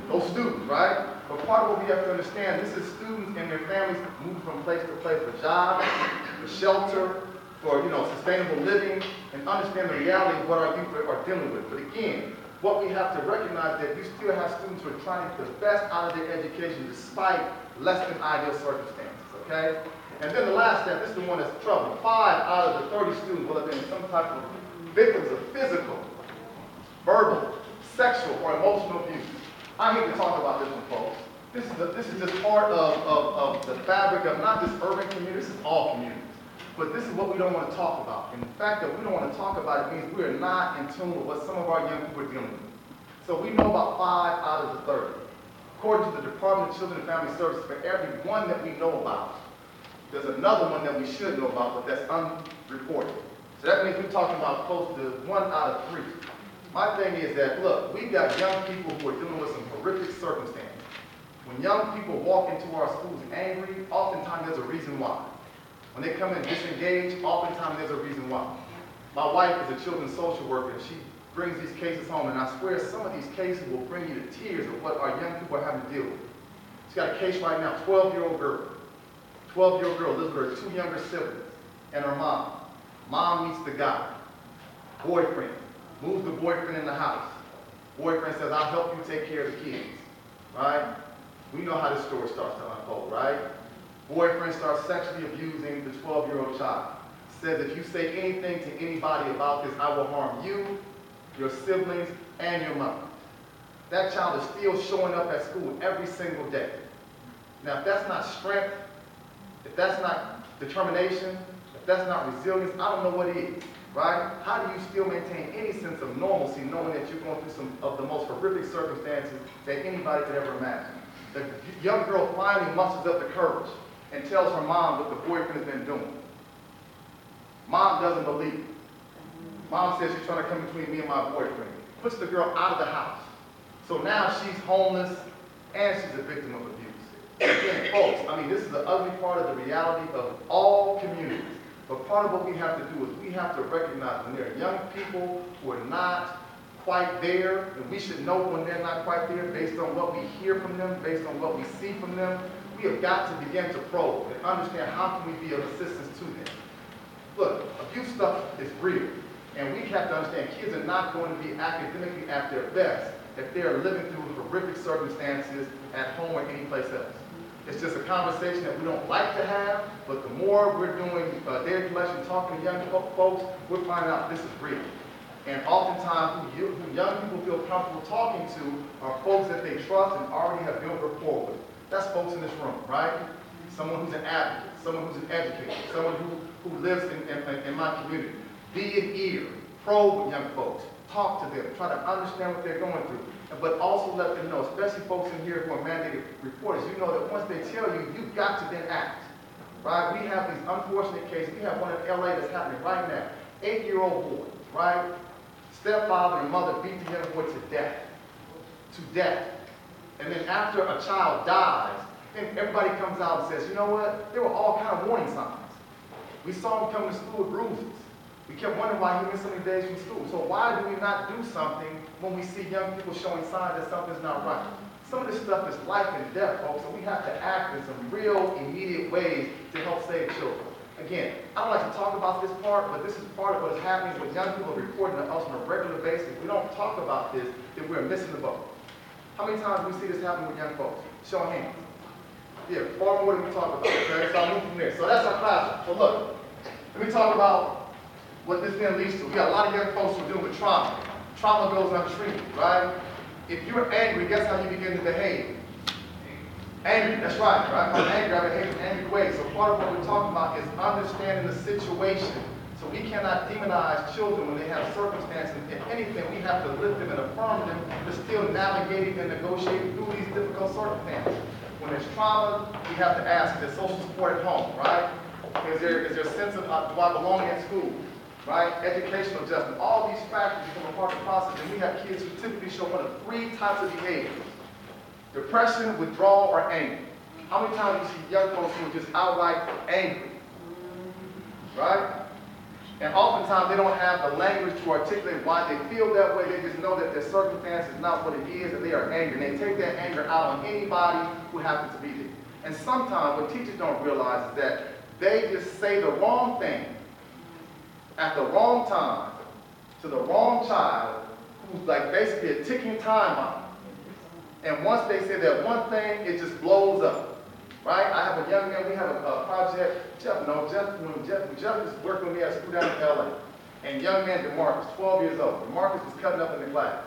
Those students, right? But part of what we have to understand, this is students and their families moving from place to place for jobs, for shelter, for sustainable living, and understand the reality of what our youth are dealing with. But again, what we have to recognize that you still have students who are trying to get the best out of their education despite less than ideal circumstances, okay? And then the last step, this is the one that's troubling. 5 out of the 30 students will have been some type of victims of physical, verbal, sexual, or emotional abuse. I hate to talk about this one, folks. This is just part of the fabric of not just urban communities, this is all communities. But this is what we don't want to talk about. And the fact that we don't want to talk about it means we are not in tune with what some of our young people are dealing with. So we know about 5 out of the 30. According to the Department of Children and Family Services, for every one that we know about, there's another one that we should know about, but that's unreported. So that means we're talking about close to 1 out of 3. My thing is that, look, we've got young people who are dealing with some horrific circumstances. When young people walk into our schools angry, oftentimes there's a reason why. When they come in disengaged, oftentimes there's a reason why. My wife is a children's social worker, and she brings these cases home, and I swear some of these cases will bring you to tears of what our young people are having to deal with. She's got a case right now, 12-year-old girl. 12-year-old girl lives with her 2 younger siblings and her mom. Mom meets the guy, boyfriend. Moves the boyfriend in the house. Boyfriend says, I'll help you take care of the kids, right? We know how this story starts to unfold, right? Boyfriend starts sexually abusing the 12-year-old child. Says, if you say anything to anybody about this, I will harm you, your siblings, and your mother. That child is still showing up at school every single day. Now, if that's not strength, if that's not determination, if that's not resilience, I don't know what is. Right? How do you still maintain any sense of normalcy knowing that you're going through some of the most horrific circumstances that anybody could ever imagine? The young girl finally musters up the courage and tells her mom what the boyfriend has been doing. Mom doesn't believe it. Mom says she's trying to come between me and my boyfriend. Puts the girl out of the house. So now she's homeless and she's a victim of abuse. Again, folks, I mean, this is the ugly part of the reality of all communities. But part of what we have to do is we have to recognize when there are young people who are not quite there, and we should know when they're not quite there based on what we hear from them, based on what we see from them. We have got to begin to probe and understand how can we be of assistance to them. Look, abuse stuff is real, and we have to understand kids are not going to be academically at their best if they are living through horrific circumstances at home or anyplace else. It's just a conversation that we don't like to have, but the more we're doing data collection, talking to young folks, we're finding out this is real. And oftentimes, who young people feel comfortable talking to are folks that they trust and already have built rapport with. That's folks in this room, right? Someone who's an advocate, someone who's an educator, someone who lives in my community. Be an ear, probe with young folks, talk to them, try to understand what they're going through. But also let them know, especially folks in here who are mandated reporters, you know that once they tell you, you've got to then act. Right? We have these unfortunate cases. We have one in LA that's happening right now. 8-year-old boy, right? Stepfather and mother beat the young boy to death. To death. And then after a child dies, then everybody comes out and says, you know what? There were all kinds of warning signs. We saw him coming to school with bruises. We kept wondering why he missed so many days from school. So why do we not do something when we see young people showing signs that something's not right? Some of this stuff is life and death, folks, and we have to act in some real immediate ways to help save children. Again, I don't like to talk about this part, but this is part of what is happening when young people are reporting to us on a regular basis. If we don't talk about this, then we're missing the boat. How many times do we see this happen with young folks? Show of hands. Yeah, far more than we talk about, okay? So I'll move from there. So that's our classroom. So look, let me talk about what this then leads to. We got a lot of young folks who are dealing with trauma. Trauma goes untreated, right? If you're angry, guess how you begin to behave? Angry, that's right, right? I'm angry, I behave in angry ways. So part of what we're talking about is understanding the situation. So we cannot demonize children when they have circumstances. If anything, we have to lift them and affirm them to still navigating and negotiating through these difficult circumstances. When there's trauma, we have to ask, is there social support at home, right? Is there a sense of, do I belong at school, right? Educational adjustment, all these factors become a part of the process, and we have kids who typically show one of 3 types of behaviors: depression, withdrawal, or anger. How many times do you see young folks who are just outright angry, right? And oftentimes they don't have the language to articulate why they feel that way. They just know that their circumstance is not what it is, and they are angry. And they take that anger out on anybody who happens to be there. And sometimes what teachers don't realize is that they just say the wrong thing at the wrong time to the wrong child who's like basically a ticking time bomb. And once they say that one thing, it just blows up. Right? I have a young man, we have a project, Jeff is working with me at school down in LA. And young man, DeMarcus, 12 years old. DeMarcus was cutting up in the class.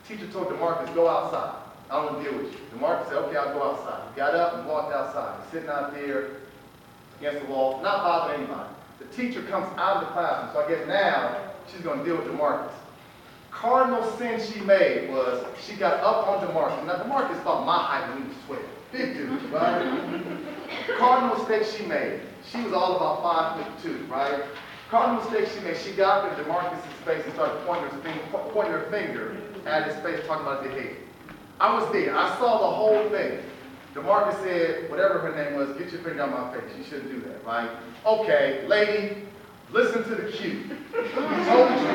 Teacher told DeMarcus, go outside. I don't want to deal with you. DeMarcus said, okay, I'll go outside. He got up and walked outside. He's sitting out there against the wall, not bothering anybody. The teacher comes out of the classroom, so I guess now she's going to deal with DeMarcus. Cardinal sin she made was she got up on DeMarcus. Now DeMarcus is about my height when he was 12. Big dude, right? Cardinal mistake she made. She was all about 5'2", right? Cardinal mistake she made. She got up in DeMarcus' face and started pointing her finger at his face, talking about his behavior. I was there. I saw the whole thing. DeMarcus said, whatever her name was, get your finger on my face. You shouldn't do that, right? Okay, lady, listen to the cue. He told you,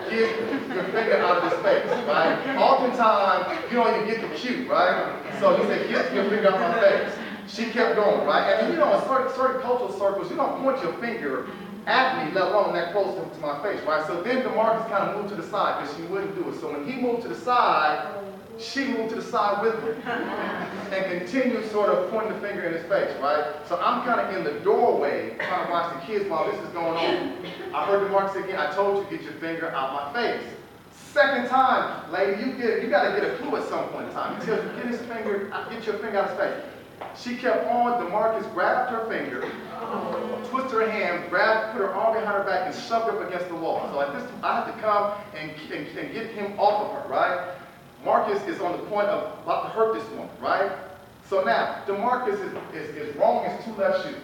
get your finger out of his face, right? Oftentimes, you don't even get the cue, right? So he said, get your finger out my face. She kept going, right? And you know, in certain cultural circles, you don't point your finger at me, let alone that close to my face, right? So then DeMarcus kind of moved to the side because she wouldn't do it. So when he moved to the side, she moved to the side with him and continued sort of pointing the finger in his face, right? So I'm kind of in the doorway trying to watch the kids while this is going on. I heard DeMarcus again, I told you, get your finger out my face. Second time, lady, you got to get a clue at some point in time. He tells you, get your finger out of his face. She kept on. DeMarcus grabbed her finger, twisted her hand, put her arm behind her back, and shoved her up against the wall. So at this time, I had to come and get him off of her, right? Marcus is on the point of about to hurt this woman, right? So now, DeMarcus is wrong as 2 left shoes.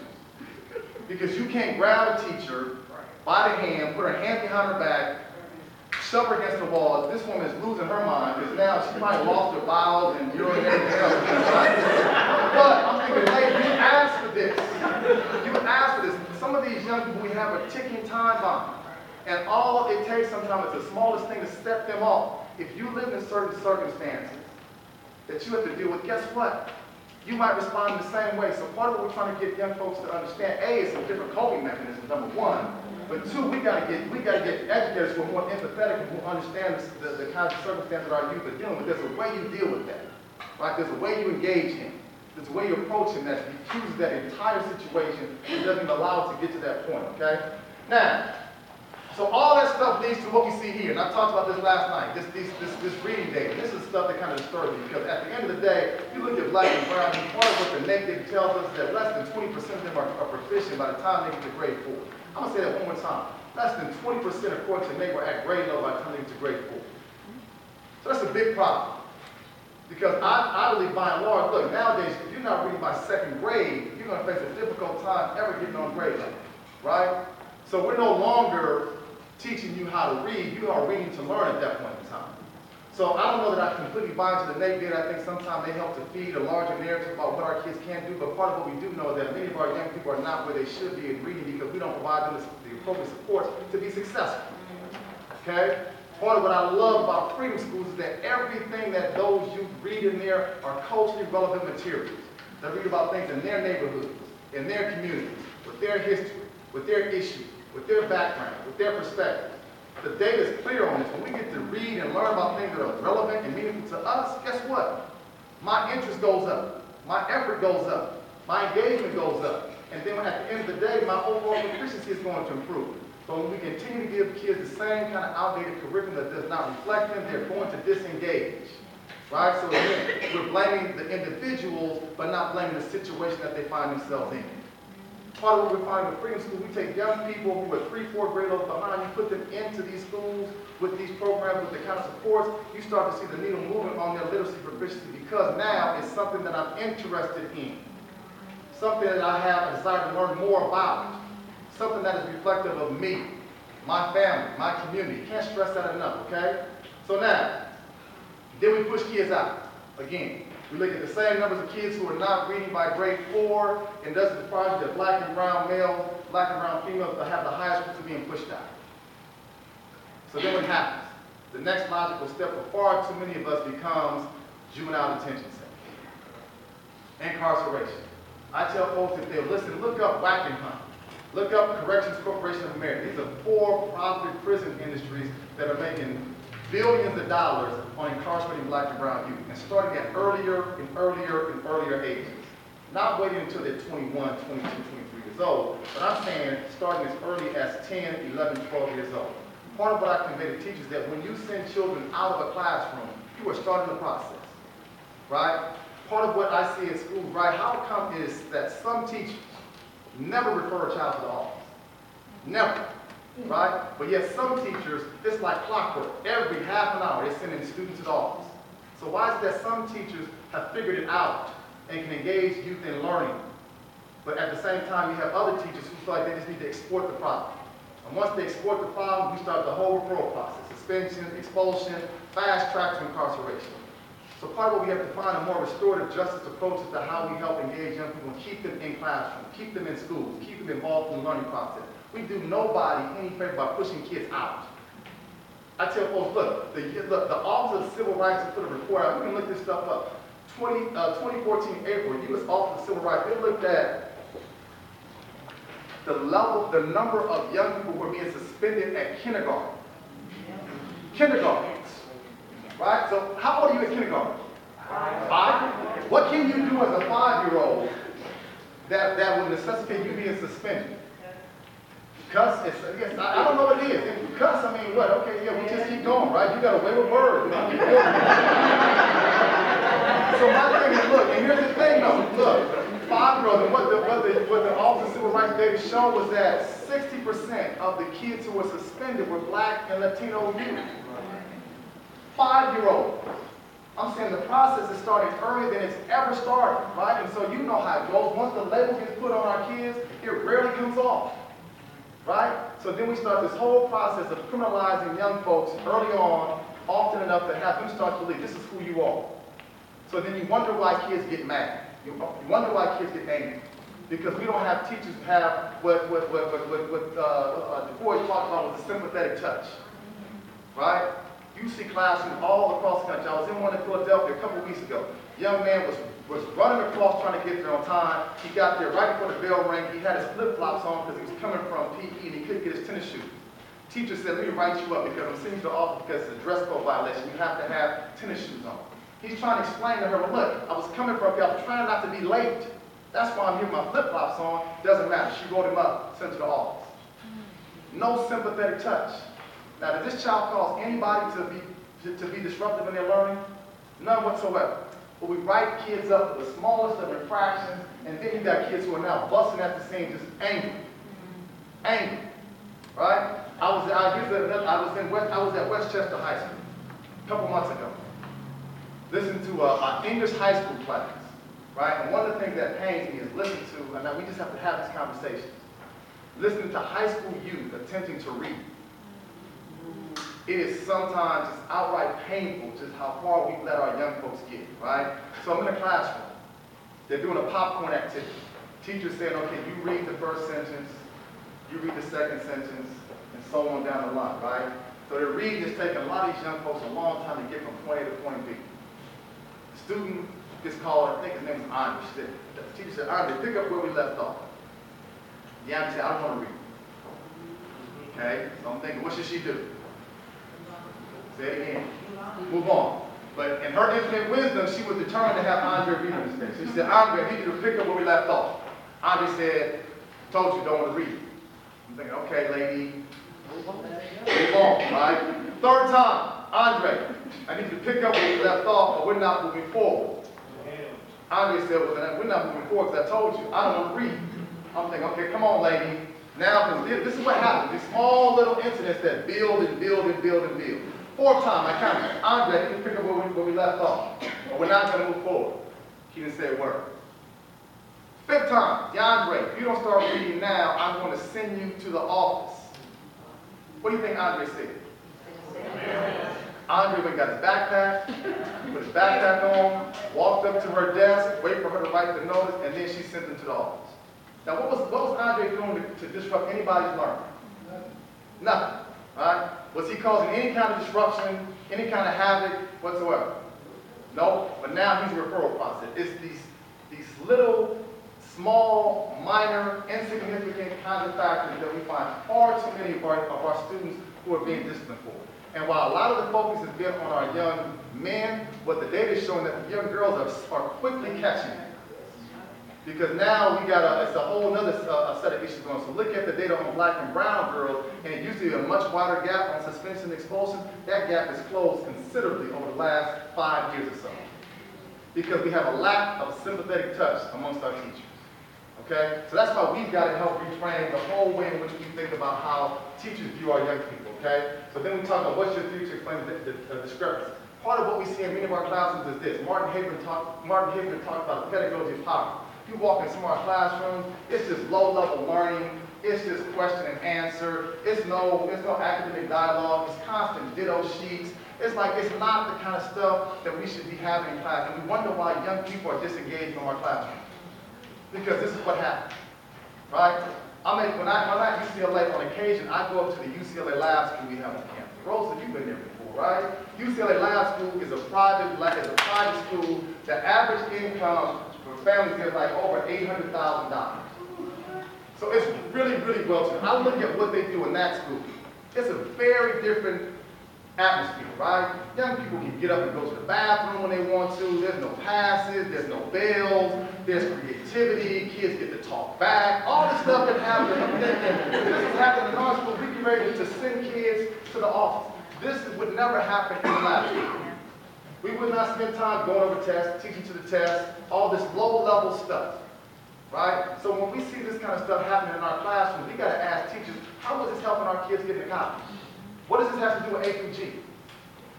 Because you can't grab a teacher by the hand, put her hand behind her back, shove her against the wall. This woman is losing her mind because now she might have lost her bowels and urine and everything else. But I'm thinking, lady, you asked for this. You asked for this. Some of these young people, we have a ticking time bomb. And all it takes sometimes is the smallest thing to set them off. If you live in certain circumstances that you have to deal with, guess what? You might respond in the same way. So part of what we're trying to get young folks to understand, A, is some different coping mechanisms, number 1. But 2, we got to get educators who are more empathetic and who understand the kinds of circumstances that our youth are dealing with. There's a way you deal with that, right? There's a way you engage him. There's a way you approach him that diffuses that entire situation and doesn't allow it to get to that point, okay? Now, so all that stuff leads to what we see here, and I talked about this last night, this reading data. This is stuff that kind of disturbs me, because at the end of the day, you look at black and brown, and part of what the NAEP data tells us is that less than 20% of them are proficient by the time they get to grade 4. I'm going to say that one more time. Less than 20% according to NAEP are at grade level by the time they get to grade 4. So that's a big problem. Because I believe by and large, look, nowadays, if you're not reading by 2nd grade, you're going to face a difficult time ever getting on grade level, right? So we're no longer teaching you how to read. You are reading to learn at that point in time. So I don't know that I completely buy into the negative. I think sometimes they help to feed a larger narrative about what our kids can do, but part of what we do know is that many of our young people are not where they should be in reading because we don't provide them the appropriate support to be successful. Okay? Part of what I love about freedom schools is that everything that those youth read in there are culturally relevant materials. They read about things in their neighborhoods, in their communities, with their history, with their issues, with their background, with their perspective. The data is clear on this. When we get to read and learn about things that are relevant and meaningful to us, guess what? My interest goes up. My effort goes up. My engagement goes up. And then at the end of the day, my overall efficiency is going to improve. But when we continue to give kids the same kind of outdated curriculum that does not reflect them, they're going to disengage. Right? So again, we're blaming the individuals, but not blaming the situation that they find themselves in. Part of what we find with freedom schools, we take young people who are 3, 4 grade levels behind, you put them into these schools with these programs, with the kind of supports, you start to see the needle moving on their literacy proficiency because now it's something that I'm interested in. Something that I have a desire to learn more about. Something that is reflective of me, my family, my community. Can't stress that enough, okay? So now, then we push kids out. Again, we look at the same numbers of kids who are not reading by grade 4, and does the project that black and brown males, black and brown females have the highest risk of being pushed out. So then what happens? The next logical step for far too many of us becomes juvenile detention center. Incarceration. I tell folks if they'll listen, look up Whack and Hunt. Look up Corrections Corporation of America. These are for-profit prison industries that are making billions of dollars on incarcerating black and brown youth, and starting at earlier and earlier and earlier ages. Not waiting until they're 21, 22, 23 years old, but I'm saying starting as early as 10, 11, 12 years old. Part of what I convey to teachers is that when you send children out of a classroom, you are starting the process, right? Part of what I see in schools, right, how come is that some teachers never refer a child to the office. Never. Right? But yet some teachers, it's like clockwork. Every half an hour, they're sending students to the office. So why is it that some teachers have figured it out and can engage youth in learning, but at the same time, you have other teachers who feel like they just need to export the problem. And once they export the problem, we start the whole referral process. Suspension, expulsion, fast track to incarceration. So part of what we have to find a more restorative justice approach as to how we help engage young people and keep them in classrooms, keep them in schools, keep them involved in the learning process. We do nobody any favor by pushing kids out. I tell folks, look, the Office of Civil Rights has put a report out. We can look this stuff up. 2014 April, U.S. Office of Civil Rights, they looked at the number of young people who are being suspended at kindergarten. Kindergarten. Right? So how old are you in kindergarten? 5? What can you do as a 5-year-old that would necessitate you being suspended? Cuss, I don't know what it is. If you cuss, I mean, what? Okay, yeah, we just keep going, right? You got to wave a bird. So my thing is, look, and here's the thing, though. Look, 5-year-olds, and what the Office of Civil Rights data showed was that 60% of the kids who were suspended were black and Latino youth. 5-year-olds. I'm saying the process is starting earlier than it's ever started, right? And so you know how it goes. Once the label gets put on our kids, it rarely comes off. Right? So then we start this whole process of criminalizing young folks early on, often enough to have them start to believe this is who you are. So then you wonder why kids get mad. You wonder why kids get angry. Because we don't have teachers who have what Du Bois talked about with the sympathetic touch. Right? You see classrooms all across the country. I was in one in Philadelphia a couple weeks ago. Young man was running across trying to get there on time. He got there right before the bell rang. He had his flip-flops on because he was coming from PE and he couldn't get his tennis shoes. Teacher said, let me write you up because I'm sending you to the office because it's a dress code violation. You have to have tennis shoes on. He's trying to explain to her, well, look, I was coming from here. I was trying not to be late. That's why I'm here with my flip-flops on. Doesn't matter. She wrote him up, sent him to the office. No sympathetic touch. Now, did this child cause anybody to be disruptive in their learning? None whatsoever. But we write kids up for the smallest of infractions, and then you got kids who are now busting at the seams, just angry. Angry. Right? I was at Westchester High School a couple months ago. Listening to an English high school class. Right? And one of the things that pains me is listening to, and now we just have to have this conversation, listening to high school youth attempting to read. it is sometimes just outright painful just how far we let our young folks get, right? So I'm in a classroom. They're doing a popcorn activity. Teacher's saying, okay, you read the first sentence, you read the second sentence, and so on down the line, right? So the reading is taking a lot of these young folks a long time to get from point A to point B. The student gets called, I think his name is Andre. The teacher said, Andre, pick up where we left off. The Andre said, I don't want to read. Okay, so I'm thinking, what should she do? Say it again. Move on. But in her infinite wisdom, she was determined to have Andre read this thing. So she said, Andre, I need you to pick up where we left off. Andre said, told you don't want to read. I'm thinking, okay, lady, move on, right? Third time, Andre, I need you to pick up where we left off, but we're not moving forward. Andre said, well, then we're not moving forward because I told you, I don't want to read. I'm thinking, okay, come on, lady. Now, this is what happens. These small little incidents that build and build and build and build. Fourth time, I counted. Andre, I need to pick up where we left off, but we're not going to move forward. He didn't say a word. Fifth time, DeAndre, if you don't start reading now, I'm going to send you to the office. What do you think Andre said? Andre went and got his backpack, put his backpack on, walked up to her desk, waited for her to write the notice, and then she sent him to the office. Now, what was Andre doing to disrupt anybody's learning? Nothing, right? Was he causing any kind of disruption, any kind of havoc whatsoever? No, but now he's a referral process. It's these little, small, minor, insignificant kinds of factors that we find far too many of our students who are being disciplined for. And while a lot of the focus has been on our young men, what the data is showing that the young girls are quickly catching it. Because now it's a whole other set of issues going on. So look at the data on black and brown girls, and it used to be a much wider gap on suspension and expulsion. That gap has closed considerably over the last 5 years or so. Because we have a lack of sympathetic touch amongst our teachers. Okay? So that's why we've got to help reframe the whole way in which we think about how teachers view our young people. Okay? So then we talk about what's your future, explain the discrepancy. Part of what we see in many of our classrooms is this. Martin Haberman talked about the pedagogy of power. You walk in some of our classrooms, it's just low-level learning, it's just question and answer, it's no academic dialogue, it's constant ditto sheets. It's like it's not the kind of stuff that we should be having in class. And we wonder why young people are disengaged from our classrooms. Because this is what happens, right? When I'm at UCLA, on occasion, I go up to the UCLA lab school we have on campus. Rosa, you've been there before, right? UCLA lab school is a private school. The average income for families is like over $800,000. So it's really, really well done. I look at what they do in that school. It's a very different atmosphere, right? Young people can get up and go to the bathroom when they want to. There's no passes, there's no bells, there's creativity, kids get to talk back. All this stuff can happen. This is happening in our school. We get ready to send kids to the office. This would never happen in the lab school. We would not spend time going over tests, teaching to the test, all this low-level stuff, right? So when we see this kind of stuff happening in our classroom, we got to ask teachers, how is this helping our kids get into college? What does this have to do with A through G?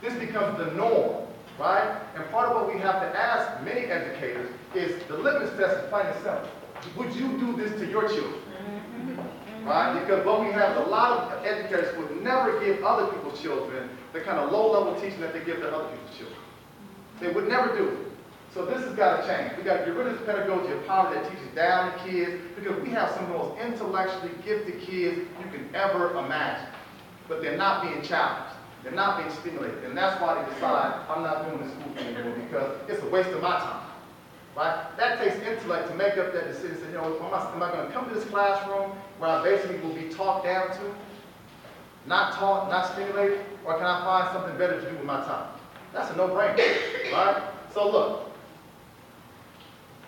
This becomes the norm, right? And part of what we have to ask many educators is the litmus test is plain and simple. Would you do this to your children? Right? Because what we have is a lot of educators who would never give other people's children the kind of low-level teaching that they give to other people's children. They would never do it. So this has got to change. We've got to get rid of this pedagogy of power that teaches down to kids, because we have some of the most intellectually gifted kids you can ever imagine. But they're not being challenged. They're not being stimulated. And that's why they decide, I'm not doing this school thing anymore because it's a waste of my time. Right? That takes intellect to make up that decision. Say, you know, am I going to come to this classroom where I basically will be talked down to, not taught, not stimulated, or can I find something better to do with my time? That's a no-brainer, right? So look,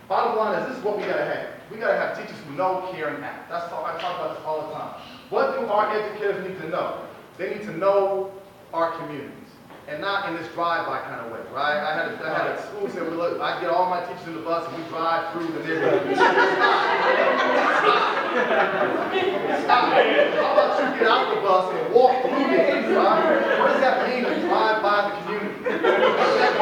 bottom line is this is what we got to have. We got to have teachers who know, care, and act. I talk about this all the time. What do our educators need to know? They need to know our communities, and not in this drive-by kind of way, right? I had a school say, well, look, I get all my teachers in the bus and we drive through the neighborhood. Stop. How about you get out the bus and walk through it, right? What does that mean to drive by the community? What does that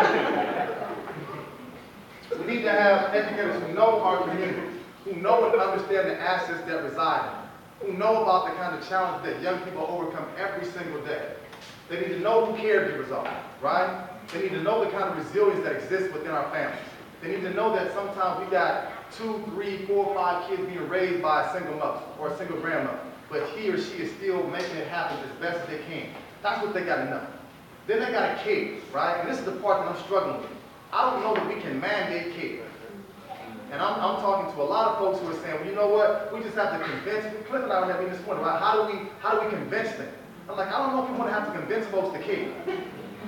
mean? We need to have educators who know our communities, who know and understand the assets that reside in them, who know about the kind of challenges that young people overcome every single day. They need to know who caregivers are, right? They need to know the kind of resilience that exists within our families. They need to know that sometimes we got 2, 3, 4, 5 kids being raised by a single mother or a single grandmother, but he or she is still making it happen as best as they can. That's what they got to know. Then they got to care, right? And this is the part that I'm struggling with. I don't know that we can mandate care. And I'm talking to a lot of folks who are saying, well, you know what? We just have to convince. Clifford and I were having this morning, right? How do we convince them? I'm like, I don't know if we want to have to convince folks to care,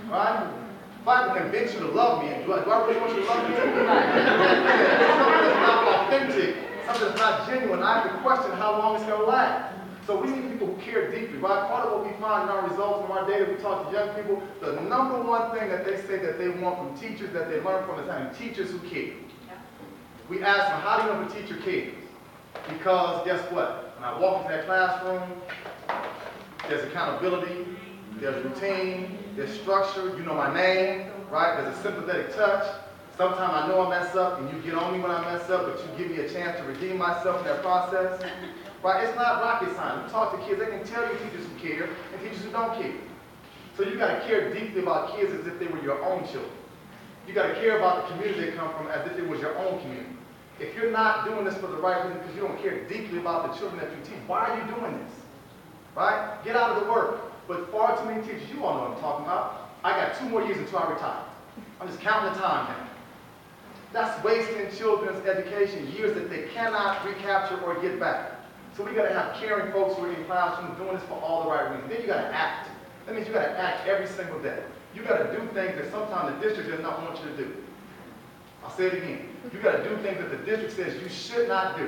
right? If I have to convince you to love me, do I really want you to love me? Something that's not authentic, something that's not genuine, I have to question how long it's going to last. So we need people who care deeply, right? Part of what we find in our results from our data, we talk to young people, the number one thing that they say that they want from teachers, that they learn from, is having teachers who care. We ask them, how do you know if a teacher cares? Because guess what? When I walk into that classroom, there's accountability, there's routine, there's structure, you know my name, right? There's a sympathetic touch. Sometimes I know I mess up and you get on me when I mess up, but you give me a chance to redeem myself in that process. Right? It's not rocket science. You talk to kids, they can tell you teachers who care and teachers who don't care. So you got to care deeply about kids as if they were your own children. You got to care about the community they come from as if it was your own community. If you're not doing this for the right reason because you don't care deeply about the children that you teach, why are you doing this? Right? Get out of the work. But far too many teachers, you all know what I'm talking about. I got 2 more years until I retire. I'm just counting the time now. That's wasting children's education, years that they cannot recapture or get back. So we got to have caring folks who are in classrooms doing this for all the right reasons. Then you got to act. That means you got to act every single day. You got to do things that sometimes the district does not want you to do. I'll say it again. You got to do things that the district says you should not do.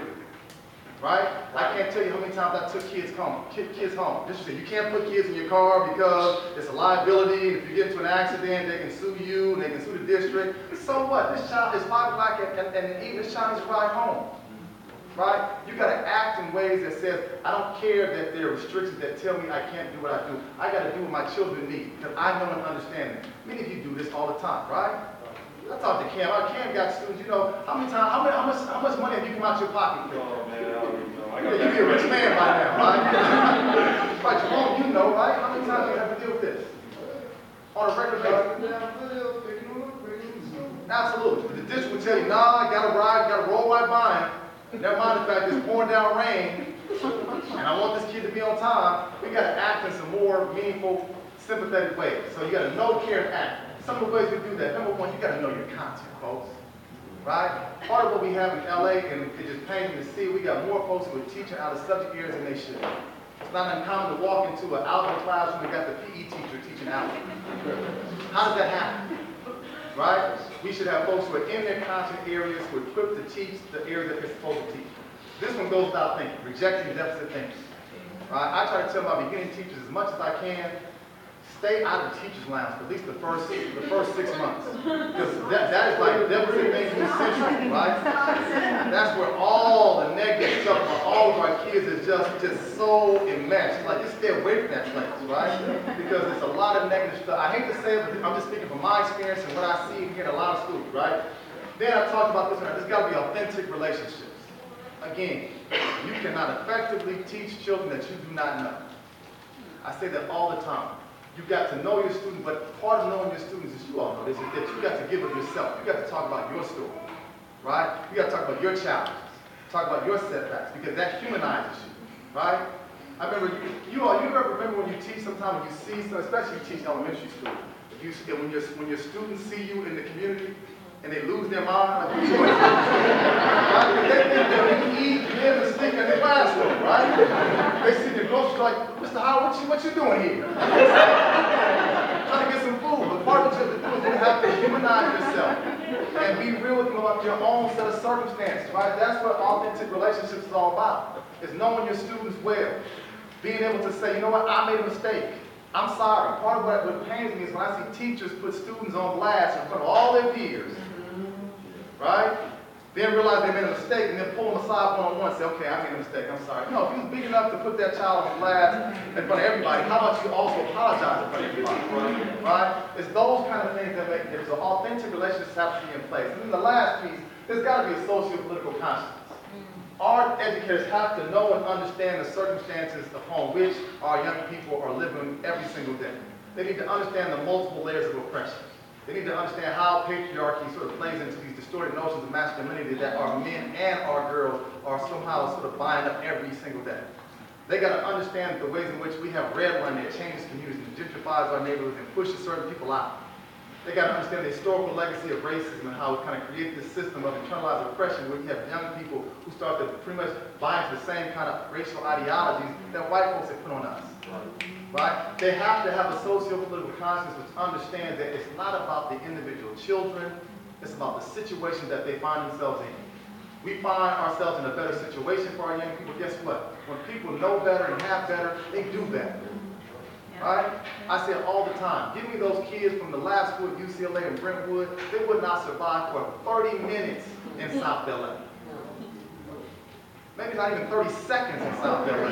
Right? I can't tell you how many times I took kids home. District said you can't put kids in your car because it's a liability. If you get into an accident, they can sue you and they can sue the district. So what? This child is 5 o'clock and even this child is right home. Right? You got to act in ways that says, I don't care that there are restrictions that tell me I can't do what I do. I got to do what my children need because I know and understand them. Many of you do this all the time, right? I talked to Cam. Cam got students, you know, how much money have you come out your pocket with? Oh, man, I don't even know. You be a rich man by now, right? Right, Jerome, you know, right? How many times do you have to deal with this? On a regular basis? Absolutely. But the district will tell you, nah, I got to ride, got to roll right by him. Never mind the fact it's pouring down rain, and I want this kid to be on time. We got to act in some more meaningful, sympathetic ways. So you got to know, care, and act. Some of the ways we do that, number one, you got to know your content, folks. Right? Part of what we have in LA, and it just pains me to see, we got more folks who are teaching out of subject areas than they should. It's not uncommon to walk into an algebra classroom and got the PE teacher teaching algebra. How does that happen? Right? We should have folks who are in their content areas who are equipped to teach the area that they're supposed to teach. This one goes without thinking, rejecting deficit thinking. Right? I try to tell my beginning teachers as much as I can, stay out of the teacher's lounge for at least the first 6 months. Because that is like deficit thinking essential, right? That's where all the negative stuff for all of our kids is just so enmeshed. Like, just stay away from that place, right? Because there's a lot of negative stuff. I hate to say it, but I'm just speaking from my experience and what I see and hear in a lot of schools, right? Then I talked about this one, there's got to be authentic relationships. Again, you cannot effectively teach children that you do not know. I say that all the time. You've got to know your students, but part of knowing your students, as you all know this, is that you got to give of yourself. You got to talk about your story, right? You got to talk about your challenges, talk about your setbacks, because that humanizes you, right? I remember, you ever remember when you teach, sometimes when you see, especially you teach elementary school, when your students see you in the community, and they lose their mind, like, what are you doing? Right? Because they think they eat, live, and sleep in their classroom, right? They see the grocery like, Mr. Howard, what you doing here? Trying to get some food. But part of what you have to do is you have to humanize yourself and be real with them about your own set of circumstances, right? That's what authentic relationships is all about, is knowing your students well. Being able to say, you know what, I made a mistake. I'm sorry. Part of what pains me is when I see teachers put students on blast in front of all their peers, right? Then realize they made a mistake and then pull them aside one-on-one and say, okay, I made a mistake, I'm sorry. No, if you was big enough to put that child on blast in front of everybody, how about you also apologize in front of everybody, right? It's those kind of things that make it. So authentic relationships have to be in place. And then the last piece, there's got to be a socio-political consciousness. Our educators have to know and understand the circumstances upon which our young people are living every single day. They need to understand the multiple layers of oppression. They need to understand how patriarchy sort of plays into these distorted notions of masculinity that our men and our girls are somehow sort of buying up every single day. They got to understand the ways in which we have redlining that changes communities and gentrifies our neighborhoods and pushes certain people out. They got to understand the historical legacy of racism and how it kind of creates this system of internalized oppression where you have young people who start to pretty much buy into the same kind of racial ideologies that white folks have put on us. Right? They have to have a socio-political conscience which understands that it's not about the individual children, it's about the situation that they find themselves in. We find ourselves in a better situation for our young people. Guess what? When people know better and have better, they do better. Right? I say it all the time. Give me those kids from the lab school at UCLA and Brentwood. They would not survive for 30 minutes in South LA. Maybe not even 30 seconds in South LA.